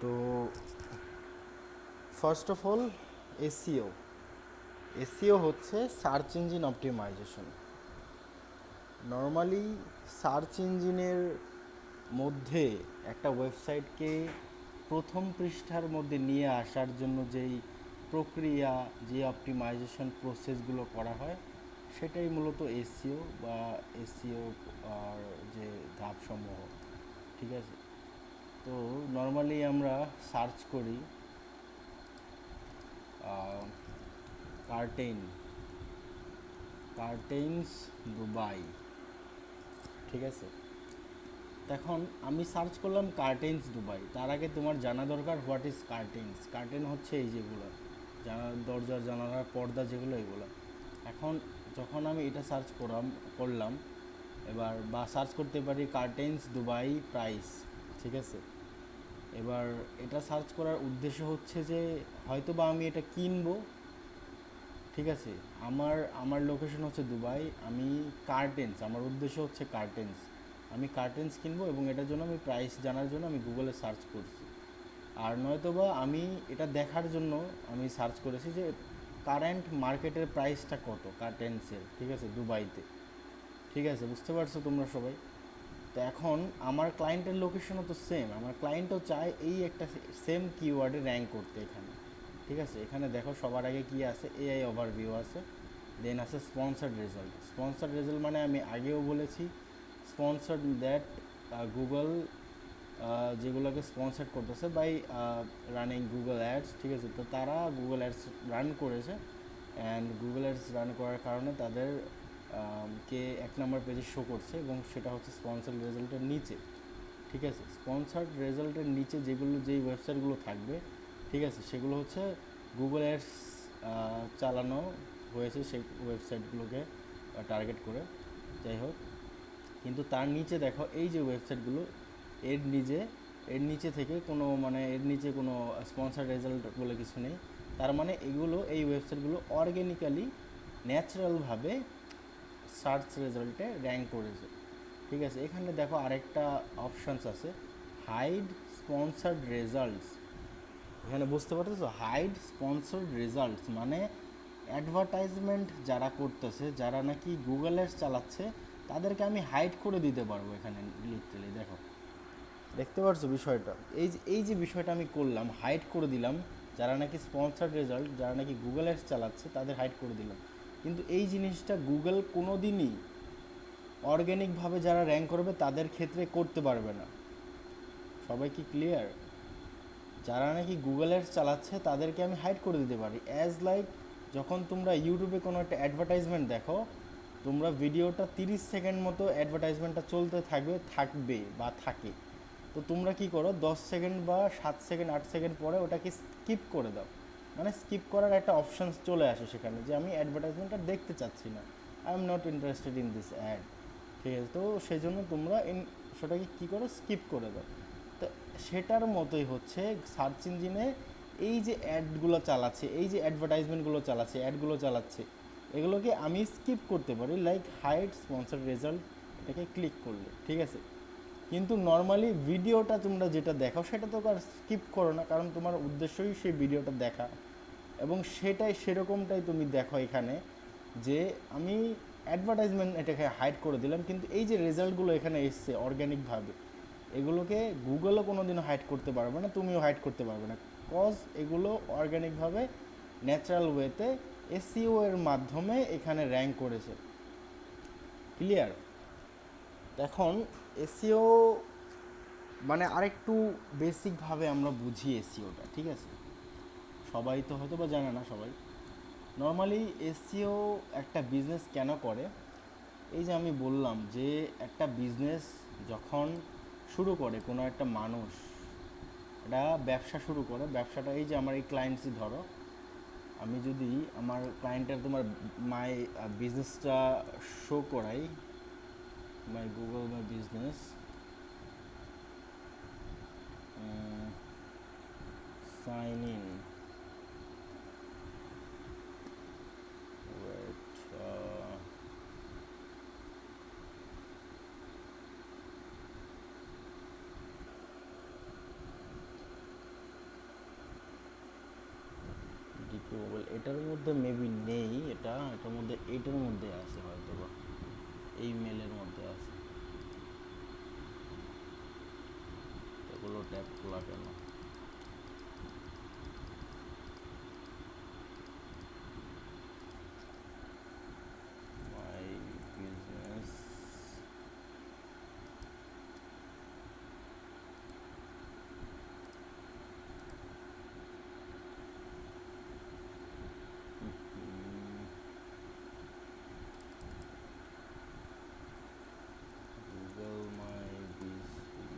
তো first of all, SEO SEO হচ্ছে search engine optimization. Normally search ইঞ্জিনের মধ্যে একটা ওয়েবসাইটকে প্রথম পৃষ্ঠার মধ্যে নিয়ে আসার জন্য যেই প্রক্রিয়া, যে অপটিমাইজেশন প্রসেসগুলো করা হয়, সেটাই মূলত এসইও বা এসইও আর যে ধাপসমূহ। ঠিক আছে, তো নর্মালি আমরা সার্চ করি কার্টেইন কার্টেইনস দুবাই। ঠিক আছে, এখন আমি সার্চ করলাম কার্টেন্স দুবাই। তার আগে তোমার জানা দরকার হোয়াট ইজ কার্টেন্স। কার্টেন হচ্ছে এই যেগুলো দরজার জানালার পর্দা, যেগুলো এগুলো। এখন যখন আমি এটা সার্চ করলাম, এবার বা সার্চ করতে পারি কার্টেন্স দুবাই প্রাইস। ঠিক আছে, এবার এটা সার্চ করার উদ্দেশ্য হচ্ছে যে হয়তো বা আমি এটা কিনবো। ঠিক আছে, আমার আমার লোকেশন হচ্ছে দুবাই, আমি কার্টেন্স, আমার উদ্দেশ্য হচ্ছে কার্টেন্স, আমি কার্টেন্স কিনবো এবং এটার জন্য আমি প্রাইস জানার জন্য আমি গুগলে সার্চ করছি। আর নয়তোবা আমি এটা দেখার জন্য আমি সার্চ করেছি যে কারেন্ট মার্কেটের প্রাইসটা কত কার্টেন্সের। ঠিক আছে, দুবাইতে। ঠিক আছে, বুঝতে পারছো তোমরা সবাই? তো এখন আমার ক্লায়েন্টের লোকেশনও তো সেম, আমার ক্লায়েন্টও চায় এই একটা সেম কিওয়ার্ডে র্যাঙ্ক করতে এখানে। ঠিক আছে, এখানে দেখো সবার আগে কি আছে, এআই ওভারভিউ আছে, দেন আছে স্পন্সার্ড রেজাল্ট। স্পন্সার্ড রেজাল্ট মানে আমি আগেও বলেছি, স্পন্সার্ড দ্যাট গুগল যেগুলোকে স্পন্সার করতেছে বাই রানিং গুগল অ্যাডস। ঠিক আছে, তো তারা গুগল অ্যাডস রান করেছে, অ্যান্ড গুগল অ্যাডস রান করার কারণে তাদের কে এক নম্বর পেজে শো করছে, এবং সেটা হচ্ছে স্পন্সার্ড রেজাল্টের নিচে। ঠিক আছে, স্পন্সার্ড রেজাল্টের নিচে যেই ওয়েবসাইটগুলো থাকবে, ঠিক আছে, সেগুলো হচ্ছে গুগল অ্যাডস চালানো হয়েছে সেই ওয়েবসাইটগুলোকে টার্গেট করে। যাই হোক, কিন্তু তার নিচে দেখো এই যে ওয়েবসাইটগুলো, এর নিচে এর নিচে থেকে কোনো মানে এর নিচে কোনো স্পন্সার রেজাল্ট বলে কিছু নেই। তার মানে এগুলো, এই ওয়েবসাইটগুলো অর্গ্যানিক্যালি, ন্যাচারালভাবে সার্চ রেজাল্টে র্যাঙ্ক করেছে। ঠিক আছে, এখানে দেখো আরেকটা অপশানস আছে, হাইড স্পন্সার্ড রেজাল্টস। এখানে বুঝতে পারতেছো, হাইড স্পন্সর্ড রেজাল্টস মানে অ্যাডভার্টাইজমেন্ট যারা করতেছে, যারা নাকি গুগল অ্যাডস চালাচ্ছে, তাদেরকে আমি হাইড করে দিতে পারবো এখানে। লিটারালি দেখো, দেখতে পারছো বিষয়টা? এই যে বিষয়টা আমি করলাম, হাইড করে দিলাম যারা নাকি স্পন্সর্ড রেজাল্ট, যারা নাকি গুগল অ্যাডস চালাচ্ছে, তাদের হাইড করে দিলাম। কিন্তু এই জিনিসটা গুগল কোনো দিনই অর্গ্যানিকভাবে যারা র্যাঙ্ক করবে তাদের ক্ষেত্রে করতে পারবে না। সবাই কি ক্লিয়ার? যারা নাকি গুগল অ্যাডস চালাচ্ছে তাদেরকে আমি হাইড করে দিতে পারি। অ্যাজ লাইক, যখন তোমরা ইউটিউবে কোনো একটা অ্যাডভার্টাইজমেন্ট দেখো, তোমরা ভিডিওটা 30 সেকেন্ড মতো অ্যাডভার্টাইজমেন্টটা চলতে থাকবে বা থাকে, তো তোমরা কি করো, 10 সেকেন্ড বা 7 সেকেন্ড 8 সেকেন্ড পরে ওটাকে স্কিপ করে দাও। মানে স্কিপ করার একটা অপশানস চলে আসে সেখানে, যে আমি অ্যাডভার্টাইজমেন্টটা দেখতে চাচ্ছি না, I am not interested in this ad. ঠিক আছে, তো সেই জন্য তোমরা সেটাকে কী করো, স্কিপ করে দাও। তো সেটার মতোই হচ্ছে সার্চ ইঞ্জিনে এই যে অ্যাডগুলো চালাচ্ছে, এই যে অ্যাডভার্টাইজমেন্টগুলো চালাচ্ছে, অ্যাডগুলো চালাচ্ছে, এগুলোকে আমি স্কিপ করতে পারি, লাইক হাইড স্পন্সর রেজাল্ট, এটাকে ক্লিক করলে। ঠিক আছে, কিন্তু নর্মালি ভিডিওটা তোমরা যেটা দেখো সেটা তো আর স্কিপ করো না, কারণ তোমার উদ্দেশ্যই সেই ভিডিওটা দেখা, এবং সেরকমটাই তুমি দেখো এখানে, যে আমি অ্যাডভার্টাইজমেন্ট এটাকে হাইড করে দিলাম, কিন্তু এই যে রেজাল্টগুলো এখানে এসছে অর্গ্যানিকভাবে, এগুলোকে গুগলও কোনো দিনও হাইড করতে পারবে না, তুমিও হাইড করতে পারবে না, কজ এগুলো অর্গ্যানিকভাবে ন্যাচারাল ওয়েতে এসইও এর মাধ্যমে এখানে র্যাঙ্ক করেছে। ক্লিয়ার? এখন এসইও মানে আরেকটু বেসিকভাবে আমরা বুঝি এসইওটা। ঠিক আছে, সবাই তো হয়তো বা জানে না সবাই। নর্মালি এসইও একটা বিজনেস কেন করে, এই যে আমি বললাম যে একটা বিজনেস যখন শুরু করে কোনো একটা মানুষ, একটা ব্যবসা শুরু করে, ব্যবসাটা এই যে আমার এই ক্লায়েন্টসই ধরো, আমি যদি আমার ক্লায়েন্টের তোমার মাই বিজনেসটা শো করাই, my Google my business, sign in, wait, কি মোবাইল, এটার মধ্যে মেবি নেই, এটার মধ্যে এটার মধ্যে আছে হয়তো বা, এই মেলের মধ্যে আছে। এগুলো ট্যাপ খোলা কেন? My business, Google my business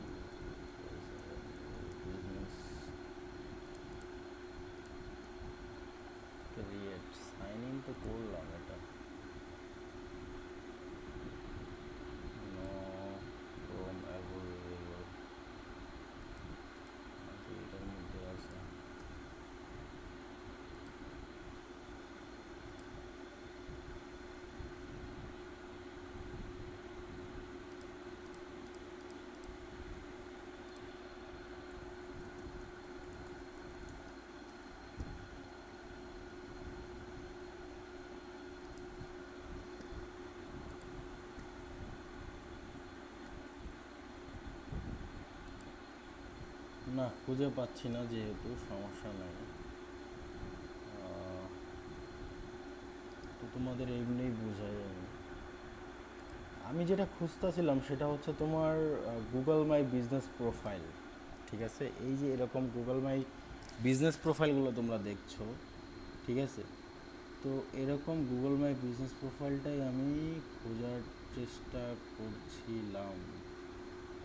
create, sign in তো করলাম, এটা নো ক্রোম অ্যাভেলেবল, এটার মধ্যে আছে। না খুঁজে পাচ্ছি না, যেহেতু সমস্যা নেই। তো তোমাদের এমনিই বোঝাই আমি, আমি যেটা খুঁজতেছিলাম সেটা হচ্ছে তোমার গুগল মাই বিজনেস প্রোফাইল। ঠিক আছে, এই যে এরকম গুগল মাই বিজনেস প্রোফাইলগুলো তোমরা দেখছো, ঠিক আছে, তো এরকম গুগল মাই বিজনেস প্রোফাইলটাই আমি খোঁজার চেষ্টা করছিলাম।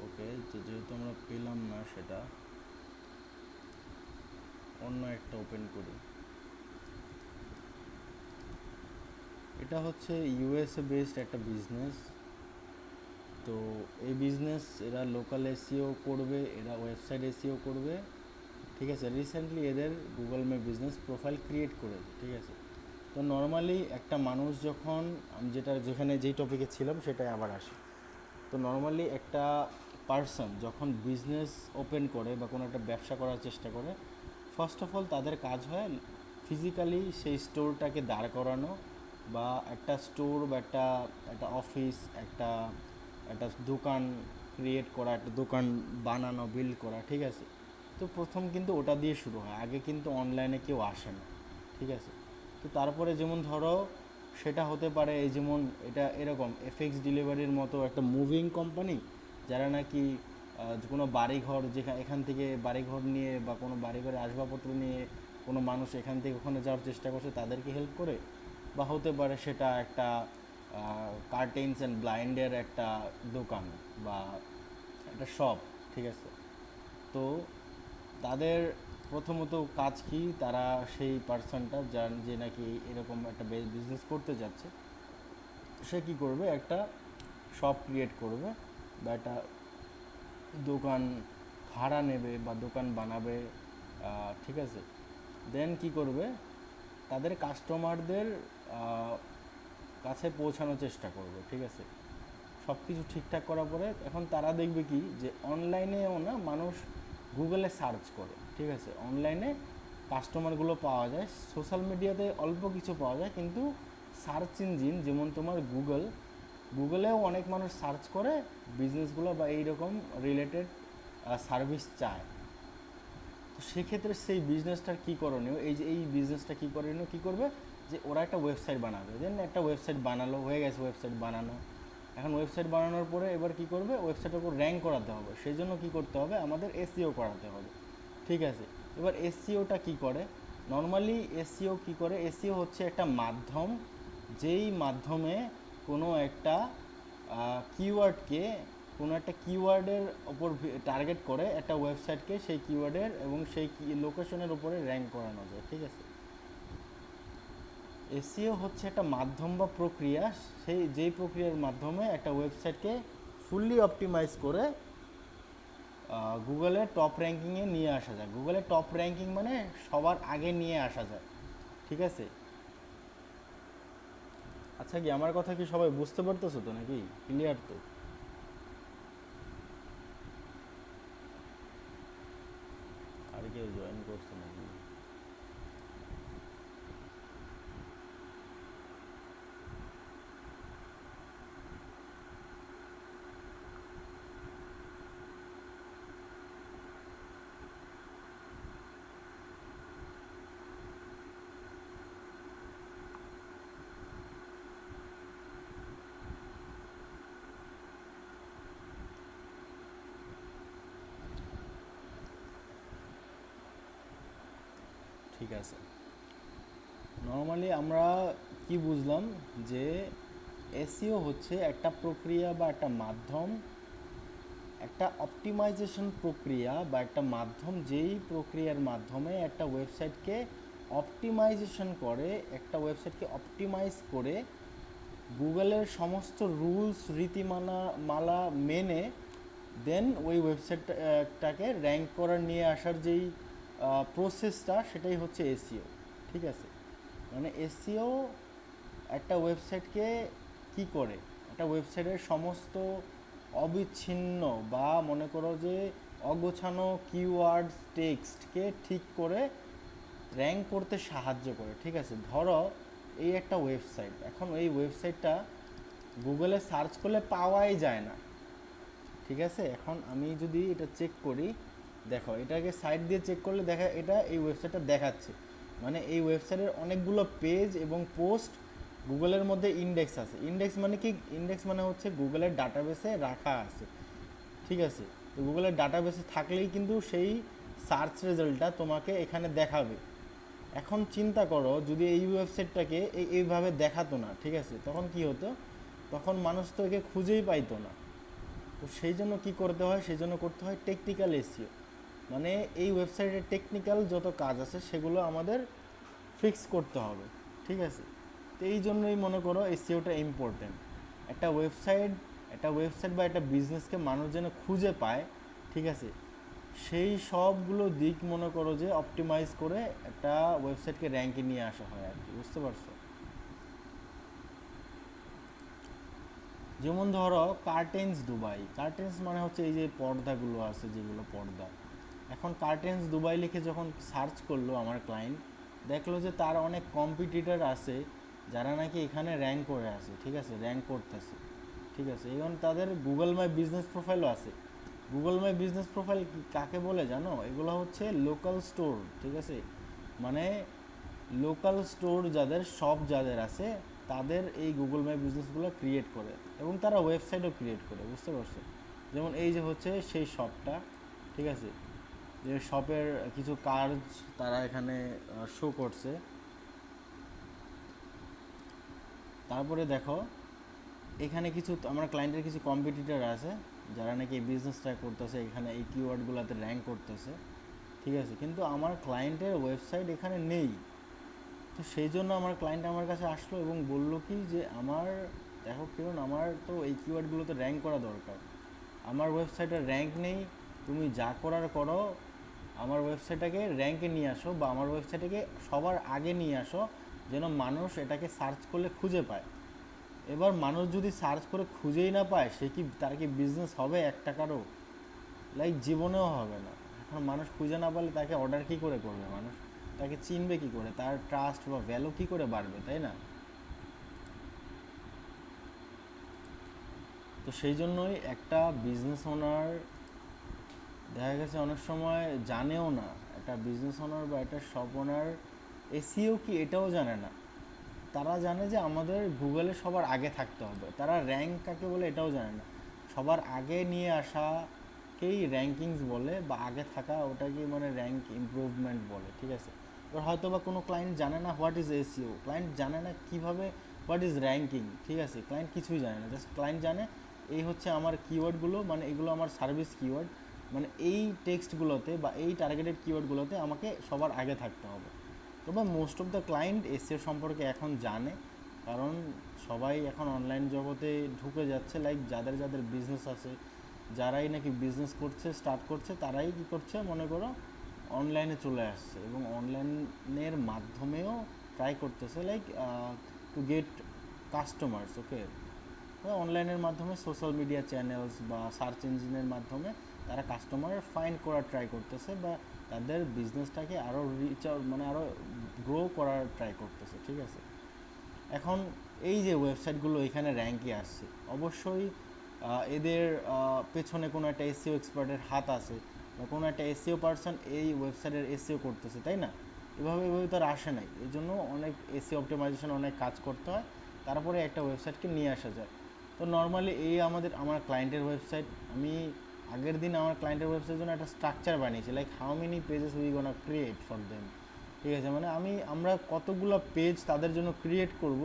ওকে, তো যেহেতু আমরা পেলাম না, সেটা অন্য একটা ওপেন করি। এটা হচ্ছে ইউএসএ বেসড একটা বিজনেস। তো এই বিজনেস এরা লোকাল এসইও করবে, এরা ওয়েবসাইট এসইও করবে, ঠিক আছে। রিসেন্টলি এদের গুগল মে বিজনেস প্রোফাইল ক্রিয়েট করেছে, ঠিক আছে। তো নর্মালি একটা মানুষ যখন, আমি যেখানে যেই টপিকে ছিলাম সেটাই আবার আসি। তো নর্মালি একটা পার্সন যখন বিজনেস ওপেন করে বা কোনো একটা ব্যবসা করার চেষ্টা করে, ফার্স্ট অফ অল তাদের কাজ হয় ফিজিক্যালি সেই স্টোরটাকে দাঁড় করানো, বা একটা স্টোর বা একটা একটা অফিস, একটা একটা দোকান ক্রিয়েট করা, একটা দোকান বানানো, বিল্ড করা, ঠিক আছে। তো প্রথম কিন্তু ওটা দিয়ে শুরু হয়, আগে কিন্তু অনলাইনে কেউ আসে না, ঠিক আছে। তো তারপরে যেমন ধরো সেটা হতে পারে, এই যেমন এটা এরকম এফএক্স ডেলিভারির মতো একটা মুভিং কোম্পানি, যারা নাকি কোনো বাড়িঘর, এখান থেকে বাড়িঘর নিয়ে বা কোনো বাড়িঘরে আসবাবপত্র নিয়ে কোনো মানুষ এখান থেকে ওখানে যাওয়ার চেষ্টা করছে তাদেরকে হেল্প করে। বা হতে পারে সেটা একটা কার্টেন্স অ্যান্ড ব্লাইন্ডের একটা দোকান বা একটা শপ, ঠিক আছে। তো তাদের প্রথমত কাজ কি, তারা সেই পার্সনটা যার যে নাকি এরকম একটা বিজনেস করতে যাচ্ছে, সে কী করবে, একটা শপ ক্রিয়েট করবে বা একটা দোকান ভাড়া নেবে বা দোকান বানাবে, ঠিক আছে। দেন কি করবে, তাদের কাস্টমারদের কাছে পৌঁছানোর চেষ্টা করবে, ঠিক আছে। সব কিছু ঠিকঠাক করার পরে এখন তারা দেখবে কি, যে অনলাইনেও না মানুষ গুগলে সার্চ করে, ঠিক আছে। অনলাইনে কাস্টমারগুলো পাওয়া যায়, সোশ্যাল মিডিয়াতে অল্প কিছু পাওয়া যায়, কিন্তু সার্চ ইঞ্জিন যেমন তোমার গুগলেও অনেক মানুষ সার্চ করে বিজনেসগুলো বা এইরকম রিলেটেড সার্ভিস চায়। তো সেক্ষেত্রে সেই বিজনেসটার কী করণীয়, এই যে এই বিজনেসটা কী করণীয়, কী করবে, যে ওরা একটা ওয়েবসাইট বানাবে। দেন একটা ওয়েবসাইট বানালো, হয়ে গেছে ওয়েবসাইট বানানো। এখন ওয়েবসাইট বানানোর পরে এবার কী করবে, ওয়েবসাইটের উপর র্যাঙ্ক করাতে হবে, সেই জন্য কী করতে হবে, আমাদের এসইও করাতে হবে, ঠিক আছে। এবার এসইওটা কী করে, নর্মালি এসইও কী করে, এসইও হচ্ছে একটা মাধ্যম, যেই মাধ্যমে কোনো একটা কিওয়ার্ডকে, কোনো একটা কিওয়ার্ডের ওপর টার্গেট করে একটা ওয়েবসাইটকে সেই কিওয়ার্ডের এবং সেই লোকেশনের উপরে র্যাঙ্ক করানো যায়, ঠিক আছে। এসইও হচ্ছে একটা মাধ্যম বা প্রক্রিয়া, যেই প্রক্রিয়ার মাধ্যমে একটা ওয়েবসাইটকে ফুললি অপটিমাইজ করে গুগলের টপ র্যাঙ্কিংয়ে নিয়ে আসা যায়। গুগলের টপ র্যাঙ্কিং মানে সবার আগে নিয়ে আসা যায়, ঠিক আছে। আচ্ছা, কি আমার কথা কি সবাই বুঝতে পারতেছো তো, নাকি ক্লিয়ার তো? আর কেউ জয়েন করছে নাকি? ঠিক আছে, নর্মালি আমরা কি বুঝলাম যে এসইও হচ্ছে একটা প্রক্রিয়া বা একটা মাধ্যম, একটা অপটিমাইজেশন প্রক্রিয়া বা একটা মাধ্যম, যেই প্রক্রিয়ার মাধ্যমে একটা ওয়েবসাইটকে অপটিমাইজেশন করে, একটা ওয়েবসাইটকে অপটিমাইজ করে গুগলের সমস্ত রুলস মালা মেনে দেন ওই ওয়েবসাইটটাকে র্যাঙ্ক করার নিয়ে আসার যেই প্রসেসটা, সেটাই হচ্ছে এসইও। ঠিক আছে, মানে এসইও একটা ওয়েবসাইটকে কি করে, একটা ওয়েবসাইটের সমস্ত অবিচ্ছিন্ন বা মনে করো যে অগোছানো কিওয়ার্ডস টেক্সটকে ঠিক করে র্যাঙ্ক করতে সাহায্য করে। ঠিক আছে, ধরো এই একটা ওয়েবসাইট, এখন এই ওয়েবসাইটটা গুগলে সার্চ করলে পাওয়াই যায় না। ঠিক আছে, এখন আমি যদি এটা চেক করি, দেখো এটাকে সাইট দিয়ে চেক করলে দেখা এটা এই ওয়েবসাইটটা দেখাচ্ছে, মানে এই ওয়েবসাইটের অনেকগুলো পেজ এবং পোস্ট গুগলের মধ্যে ইন্ডেক্স আছে। ইন্ডেক্স মানে কি? ইন্ডেক্স মানে হচ্ছে গুগলের ডাটাবেসে রাখা আছে। ঠিক আছে, তো গুগলের ডাটাবেসে থাকলেই কিন্তু সেই সার্চ রেজাল্টটা তোমাকে এখানে দেখাবে। এখন চিন্তা করো যদি এই ওয়েবসাইটটাকে এইভাবে দেখাতো না, ঠিক আছে, তখন কি হতো? তখন মানুষ তো একে খুঁজেই পাইতো না। তো সেই জন্য কী করতে হয়? সেই জন্য করতে হয় টেকনিক্যাল এসইও, মানে এই ওয়েবসাইটের টেকনিক্যাল যত কাজ আছে সেগুলো আমাদের ফিক্স করতে হবে। ঠিক আছে, তো এই জন্যই মনে করো এসইওটা ইম্পর্টেন্ট। একটা ওয়েবসাইট বা একটা বিজনেসকে মানুষ যেন খুঁজে পায়, ঠিক আছে, সেই সবগুলো দিক মনে করো যে অপটিমাইজ করে একটা ওয়েবসাইটকে র্যাঙ্কে নিয়ে আসা হয় আর কি। বুঝতে পারছো? যেমন ধরো কার্টেন্স দুবাই, কার্টেন্স মানে হচ্ছে এই যে পর্দাগুলো আছে, যেগুলো পর্দা। এখন কার্টেন্স দুবাই লিখে যখন সার্চ করলো আমার ক্লায়েন্ট, দেখলো যে তার অনেক কম্পিটিটর আছে যারা নাকি এখানে র্যাঙ্ক করে আছে। ঠিক আছে, র্যাঙ্ক করতেছে। ঠিক আছে, এবং তাদের গুগল মাই বিজনেস প্রোফাইলও আছে। গুগল মাই বিজনেস প্রোফাইল কাকে বলে জানো? এগুলো হচ্ছে লোকাল স্টোর। ঠিক আছে, মানে লোকাল স্টোর যাদের, শপ যাদের আছে, তাদের এই গুগল মাই বিজনেসগুলো ক্রিয়েট করে এবং তারা ওয়েবসাইটও ক্রিয়েট করে। বুঝতে পারছো? যেমন এই যে হচ্ছে সেই শপটা, ঠিক আছে, যে শপের কিছু কাজ তারা এখানে শো করছে। তারপরে দেখো এখানে কিছু আমার ক্লায়েন্টের কিছু কম্পিটিটর আছে যারা নাকি এই বিজনেসটা করতেছে, এখানে এই কিওয়ার্ডগুলোতে র্যাঙ্ক করতেছে। ঠিক আছে, কিন্তু আমার ক্লায়েন্টের ওয়েবসাইট এখানে নেই। তো সেই জন্য আমার ক্লায়েন্ট আমার কাছে আসলো এবং বলল কি যে আমার, দেখো কিরণ, আমার তো এই কিওয়ার্ডগুলোতে র্যাঙ্ক করা দরকার, আমার ওয়েবসাইটের র্যাঙ্ক নেই, তুমি যা করার করো, আমার ওয়েবসাইটটাকে র্যাঙ্কে নিয়ে আসো বা আমার ওয়েবসাইটটাকে সবার আগে নিয়ে আসো, যেন মানুষ এটাকে সার্চ করলে খুঁজে পায়। এবার মানুষ যদি সার্চ করে খুঁজেই না পায়, সে কি, তার কি বিজনেস হবে এক টাকারও? লাইক জীবনেও হবে না। এখন মানুষ খুঁজে না পারলে তাকে অর্ডার কী করে করবে মানুষ? তাকে চিনবে কী করে? তার ট্রাস্ট বা ভ্যালু কী করে বাড়বে, তাই না? তো সেই জন্যই একটা বিজনেস ওনার দেখা গেছে অনেক সময় জানেও না, একটা বিজনেস ওনার বা একটা শপ ওনার এসইও কি এটাও জানে না। তারা জানে যে আমাদের গুগলে সবার আগে থাকতে হবে, তারা র্যাঙ্ক কাকে বলে এটাও জানে না। সবার আগে নিয়ে আসাকেই র্যাঙ্কিংস বলে, বা আগে থাকা ওটাকে মানে র্যাঙ্ক ইমপ্রুভমেন্ট বলে। ঠিক আছে, এবার হয়তো বা কোনো ক্লায়েন্ট জানে না হোয়াট ইজ এসইও, ক্লায়েন্ট জানে না কীভাবে হোয়াট ইজ র্যাঙ্কিং। ঠিক আছে, ক্লায়েন্ট কিছুই জানে না, জাস্ট ক্লায়েন্ট জানে এই হচ্ছে আমার কিওয়ার্ডগুলো, মানে এগুলো আমার সার্ভিস কিওয়ার্ড, মানে এই টেক্সটগুলোতে বা এই টার্গেটেড কিওয়ার্ডগুলোতে আমাকে সবার আগে থাকতে হবে। তবে most of the client SEO সম্পর্কে এখন জানে, কারণ সবাই এখন অনলাইন জগতে ঢুকে যাচ্ছে। লাইক যাদের যাদের বিজনেস আছে, যারাই নাকি বিজনেস করছে, স্টার্ট করছে, তারাই কী করছে মনে করো অনলাইনে চলে আসছে এবং অনলাইনের মাধ্যমেও ট্রাই করতেছে লাইক টু গেট কাস্টমার্স। ওকে, অনলাইনের মাধ্যমে সোশ্যাল মিডিয়া চ্যানেলস বা সার্চ ইঞ্জিনের মাধ্যমে তারা কাস্টমার ফাইন্ড করার ট্রাই করতেছে বা তাদের বিজনেসটাকে আরও রিচ আউট, মানে আরও গ্রো করার ট্রাই করতেছে। ঠিক আছে, এখন এই যে ওয়েবসাইটগুলো এখানে র্যাঙ্কে আসছে, অবশ্যই এদের পেছনে কোনো একটা এসইও এক্সপার্টের হাত আছে বা কোনো একটা এসইও পার্সন এই ওয়েবসাইটের এসইও করতেছে, তাই না? এভাবে তো আর আসে নাই, এই জন্য অনেক এসইও অপটিমাইজেশন অনেক কাজ করতে হয়, তারপরে একটা ওয়েবসাইটকে নিয়ে আসা যায়। তো নর্মালি এই আমার ক্লায়েন্টের ওয়েবসাইট, আমি আগের দিন আমার ক্লায়েন্টের ওয়েবসাইটের জন্য একটা স্ট্রাকচার বানিয়েছি, like how many pages we gonna create for them. ঠিক আছে, মানে আমরা কতগুলো পেজ তাদের জন্য ক্রিয়েট করব,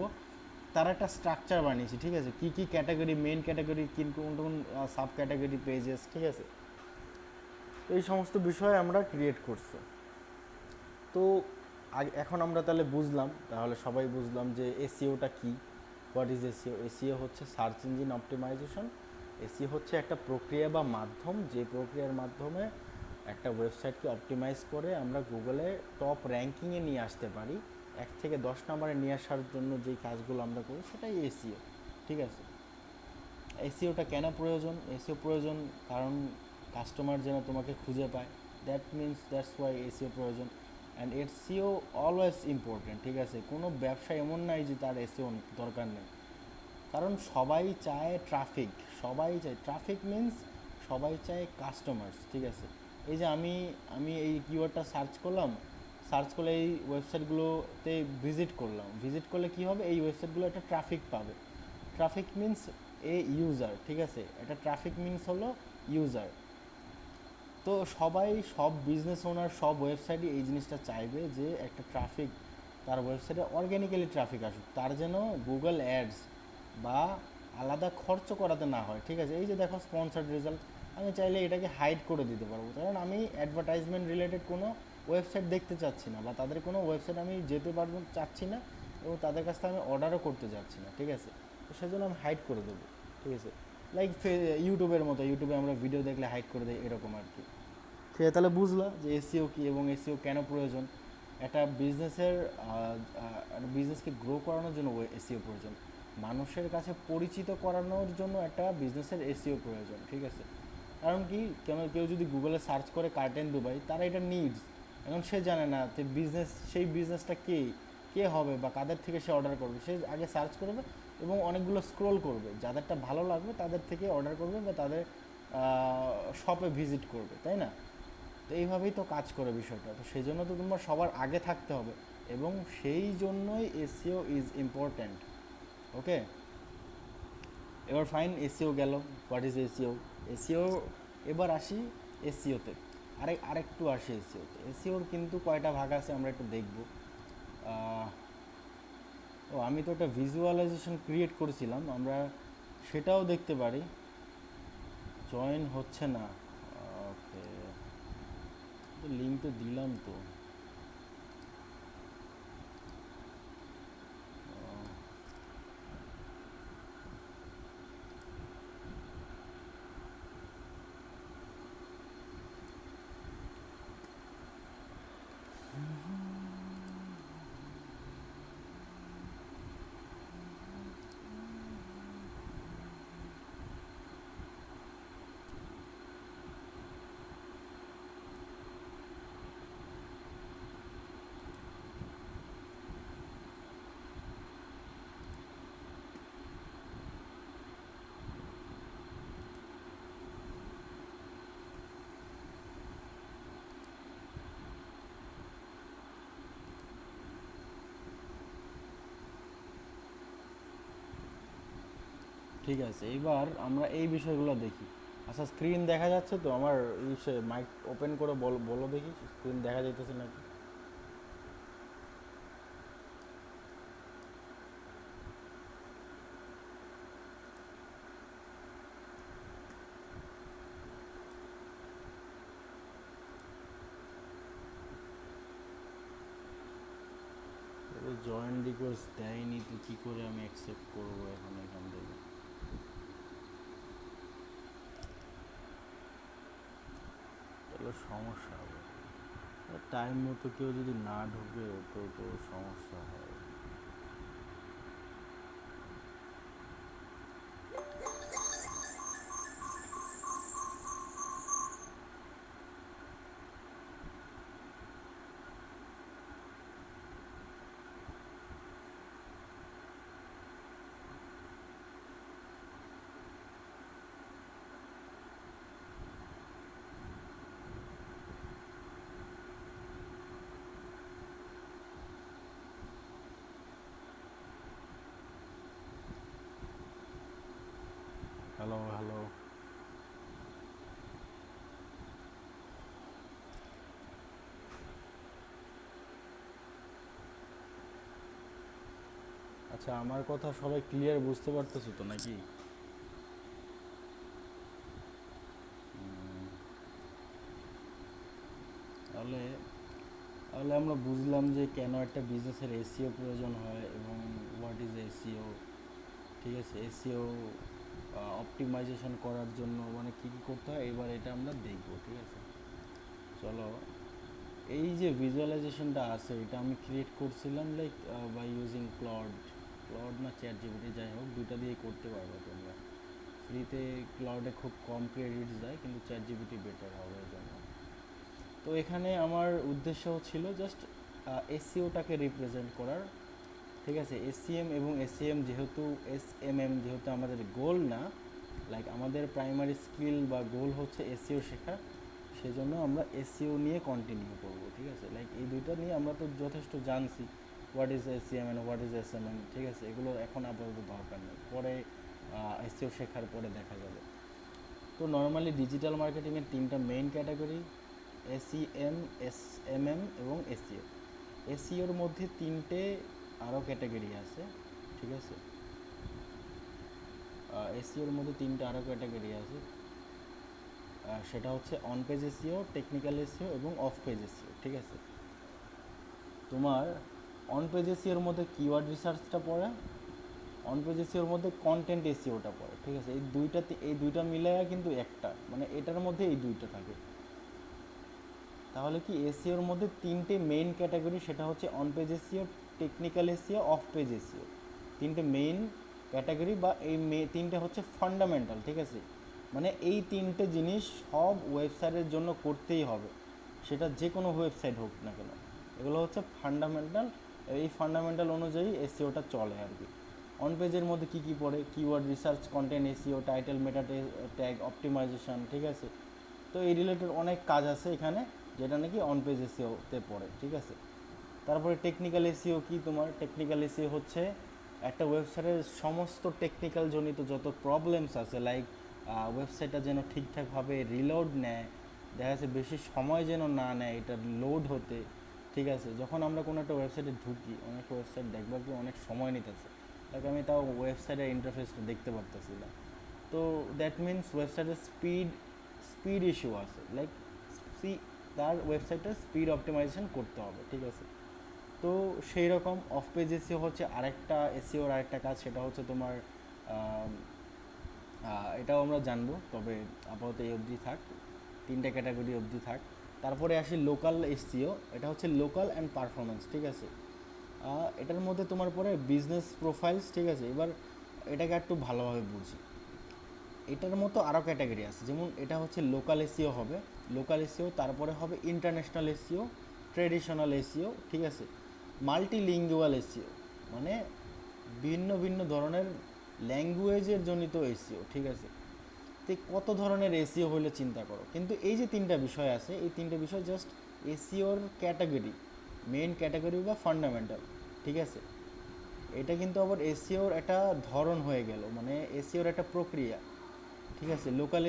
তার একটা স্ট্রাকচার বানিয়েছি। ঠিক আছে, কি কি ক্যাটাগরি, মেন ক্যাটাগরি, কোন কোন সাব ক্যাটাগরি পেজেস, ঠিক আছে, এই সমস্ত বিষয় আমরা ক্রিয়েট করছি। তো এখন আমরা তাহলে বুঝলাম, তাহলে সবাই বুঝলাম যে এসইওটা কি, হোয়াট ইজ এসইও। এসইও হচ্ছে সার্চ ইঞ্জিন অপটিমাইজেশন। এসইও হচ্ছে একটা প্রক্রিয়া বা মাধ্যম, যে প্রক্রিয়ার মাধ্যমে একটা ওয়েবসাইটকে অপটিমাইজ করে আমরা গুগলে টপ র্যাঙ্কিংয়ে নিয়ে আসতে পারি। 1 থেকে 10 নম্বরে নিয়ে আসার জন্য যেই কাজগুলো আমরা করি সেটাই এসইও। ঠিক আছে, এসইওটা কেন প্রয়োজন? এসইও প্রয়োজন কারণ কাস্টমার যেন তোমাকে খুঁজে পায়, দ্যাটস ওয়াই এসইও প্রয়োজন। And SEO always important. ঠিক আছে, কোনো ব্যবসা এমন নাই যে তার এসইও দরকার নেই, কারণ সবাই চায় ট্রাফিক। সবাই চায় ট্রাফিক মিন্স সবাই চায় কাস্টমার্স। ঠিক আছে, এই যে আমি এই কিওয়ার্ডটা সার্চ করলাম, সার্চ করলে এই ওয়েবসাইটগুলোতে ভিজিট করলাম, ভিজিট করলে কি হবে, এই ওয়েবসাইটগুলো একটা ট্রাফিক পাবে। Traffic means user. ঠিক আছে, এটা ট্রাফিক মিন্স হলো ইউজার। তো সব বিজনেস ওনার, সব ওয়েবসাইটই এই জিনিসটা চাইবে যে একটা ট্রাফিক তার ওয়েবসাইটে অর্গ্যানিক্যালি ট্রাফিক আসুক, তার যেন গুগল অ্যাডস বা আলাদা খরচ করাতে না হয়। ঠিক আছে, এই যে দেখো স্পন্সার্ড রেজাল্ট, আমি চাইলে এটাকে হাইড করে দিতে পারবো, কারণ আমি অ্যাডভার্টাইজমেন্ট রিলেটেড কোনো ওয়েবসাইট দেখতে চাচ্ছি না, বা তাদের কোনো ওয়েবসাইট আমি যেতে পারবো চাচ্ছি না, এবং তাদের কাছ থেকে আমি অর্ডারও করতে চাচ্ছি না। ঠিক আছে, তো সেজন্য আমি হাইড করে দেবো। ঠিক আছে, লাইক ইউটিউবের মতো, ইউটিউবে আমরা ভিডিও দেখলে হাইড করে দেয়, এরকম আর কি। ঠিক আছে, তাহলে বুঝলা যে এসইও কী এবং এসইও কেন প্রয়োজন। একটা বিজনেসকে গ্রো করানোর জন্য এসইও প্রয়োজন, মানুষের কাছে পরিচিত করানোর জন্য একটা বিজনেসের এসইও প্রয়োজন। ঠিক আছে, কারণ কি, কেউ যদি গুগলে সার্চ করে কার্টেন দুবাই, তারা এটা নিডস, এখন সে জানে না যে সেই বিজনেসটা কে হবে বা কাদের থেকে সে অর্ডার করবে। সে আগে সার্চ করবে এবং অনেকগুলো স্ক্রোল করবে, যাদেরটা ভালো লাগবে তাদের থেকে অর্ডার করবে বা তাদের শপে ভিজিট করবে, তাই না? তো এইভাবেই তো কাজ করে বিষয়টা। তো সেই জন্য তো তোমার সবার আগে থাকতে হবে, এবং সেই জন্যই এসইও ইজ ইম্পর্ট্যান্ট। ওকে, এবার ফাইন, এসইও গেল, হোয়াট ইজ এসইও। এসইও, এবার আসি এসইওতে, আরেকটু আসি এসইওতে। এসইওর কিন্তু কয়টা ভাগ আছে আমরা একটু দেখব। আমি তো একটা ভিজুয়ালাইজেশন ক্রিয়েট করেছিলাম, আমরা সেটাও দেখতে পারি। জয়েন হচ্ছে না, ওকে, লিঙ্ক তো দিলাম তো। ঠিক আছে, এবার আমরা এই বিষয়গুলো দেখি। আচ্ছা, স্ক্রিন দেখা যাচ্ছে তো আমার? মাইক ওপেন করে বলো দেখি, স্ক্রিন দেখা যাইতেছে নাকি? জয়েন রিকোয়েস্ট দেয়নি তো কী করে আমি অ্যাকসেপ্ট করবো এখন এখান থেকে? তাহলে সমস্যা হবে, টাইম মতো কেউ যদি না ঢোকে তো সমস্যা হয়। হ্যালো হ্যালো, আচ্ছা, আমার কথা সবাই ক্লিয়ার বুঝতে পারতেছো তো নাকি? তাহলে তাহলে আমরা বুঝলাম যে কেন একটা বিজনেসের এসইও প্রয়োজন হয় এবং হোয়াট ইজ এসইও। ঠিক আছে, এসইও অপটিমাইজেশন করার জন্য মানে কী কী করতে হয় এবার এটা আমরা দেখব। ঠিক আছে, চলো। এই যে ভিজুয়ালাইজেশনটা আছে এটা আমি ক্রিয়েট করছিলাম like by using Claude. Claude না চ্যাট জিপিটি, যাই হোক, দুইটা দিয়েই করতে পারবে তোমরা। ফ্রিতে ক্লাউডে খুব কম ক্রেডিট যায়, কিন্তু চ্যাট জিপিটি বেটার হবে এর জন্য। তো এখানে আমার উদ্দেশ্য ছিল জাস্ট এসইওটাকে রিপ্রেজেন্ট করার। ঠিক আছে, এসসিএম এবং এসসিএম যেহেতু এসএমএম যেহেতু আমাদের গোল না, লাইক আমাদের প্রাইমারি স্কিল বা গোল হচ্ছে এসইও শেখা, সেজন্য আমরা এসইও নিয়ে কন্টিনিউ করব। ঠিক আছে, লাইক এই দুইটা নিয়ে আমরা তো যথেষ্ট জানছি, what is ACM and what is SMM. ঠিক আছে, এগুলো এখন আপাতত দরকার নেই, পরে এসইও শেখার পরে দেখা যাবে। তো নর্মালি ডিজিটাল মার্কেটিংয়ের তিনটা মেইন ক্যাটাগরি: এসইএম, এসএমএম এবং এসইও। এসইওর মধ্যে তিনটে আরও ক্যাটাগরি আছে। ঠিক আছে, এসইওর মধ্যে তিনটে আরও ক্যাটাগরি আছে। সেটা হচ্ছে on page SEO, technical SEO এবং অফ পেজ এসইও। ঠিক আছে, তোমার অন পেজ এসইওর মধ্যে কিওয়ার্ড রিসার্চটা পড়ে, অন পেজ এসইওর মধ্যে কন্টেন্ট এসইওটা পড়ে। ঠিক আছে, এই দুইটা মিলায়া কিন্তু একটা, মানে এটার মধ্যে এই দুইটা থাকে। তাহলে কি এসইওর মধ্যে তিনটে মেইন ক্যাটাগরি, সেটা হচ্ছে on page SEO, technical SEO, of page SEO. তিনটে মেইন ক্যাটাগরি বা এই তিনটে হচ্ছে ফান্ডামেন্টাল। ঠিক আছে, মানে এই তিনটে জিনিস সব ওয়েবসাইটের জন্য করতেই হবে, সেটা যে কোনো ওয়েবসাইট হোক না কেন। এগুলো হচ্ছে ফান্ডামেন্টাল, এই ফান্ডামেন্টাল অনুযায়ী এসইওটা চলে আর কি। অন পেজের মধ্যে কী কী পড়ে: keyword research, content SEO, title, meta tag optimization. ঠিক আছে, তো এই রিলেটেড অনেক কাজ আছে এখানে, যেটা নাকি অন পেজ এসইওতে পড়ে। ঠিক আছে, তারপরে টেকনিক্যাল এসইও কি? তোমার টেকনিক্যাল এসইও হচ্ছে একটা ওয়েবসাইটের সমস্ত টেকনিক্যাল জনিত যত প্রবলেমস আছে, লাইক ওয়েবসাইটটা যেন ঠিকঠাকভাবে রিলোড নেয়, দেখা যাচ্ছে বেশি সময় যেন না নেয় এটা লোড হতে। ঠিক আছে, যখন আমরা কোনো একটা ওয়েবসাইটে ঢুকি, অনেক ওয়েবসাইট দেখবা কি অনেক সময় নিতেছে, লাইক আমি তাও ওয়েবসাইটের ইন্টারফেসটা দেখতে পারতেছি না। তো দ্যাট মিনস ওয়েবসাইটের স্পিড ইস্যু আছে, লাইক তার ওয়েবসাইটের স্পিড অপটিমাইজেশন করতে হবে। ঠিক আছে, তো সেই রকম অফ পেজ এসিও হচ্ছে আরেকটা এসিওর আরেকটা কাজ, সেটা হচ্ছে তোমার এটাও আমরা জানবো, তবে আপাতত এই অবধি থাক, তিনটা ক্যাটাগরি অবধি থাক। তারপরে আসি লোকাল এসিও, এটা হচ্ছে লোকাল অ্যান্ড পারফরমেন্স। ঠিক আছে, এটার মধ্যে তোমার পরে বিজনেস প্রোফাইলস। ঠিক আছে, এবার এটাকে একটু ভালোভাবে বুঝি। এটার মতো আরও ক্যাটাগরি আছে, যেমন এটা হচ্ছে লোকাল এসিও হবে, লোকাল এসিও, তারপরে হবে ইন্টারন্যাশনাল এসিও, ট্রেডিশনাল এসিও। ঠিক আছে, মাল্টিলিঙ্গুয়াল এসিও, মানে ভিন্ন ভিন্ন ধরনের ল্যাঙ্গুয়েজের জনিত এসিও। ঠিক আছে, তো কত ধরনের এসিও হলে চিন্তা করো। কিন্তু এই যে তিনটা বিষয় আছে, এই তিনটা বিষয় জাস্ট এসিওর ক্যাটাগরি, মেইন ক্যাটাগরি বা ফান্ডামেন্টাল। ঠিক আছে, এটা কিন্তু আবার এসিওর একটা ধরন হয়ে গেল, মানে এসিওর একটা প্রক্রিয়া। ঠিক আছে, লোকাল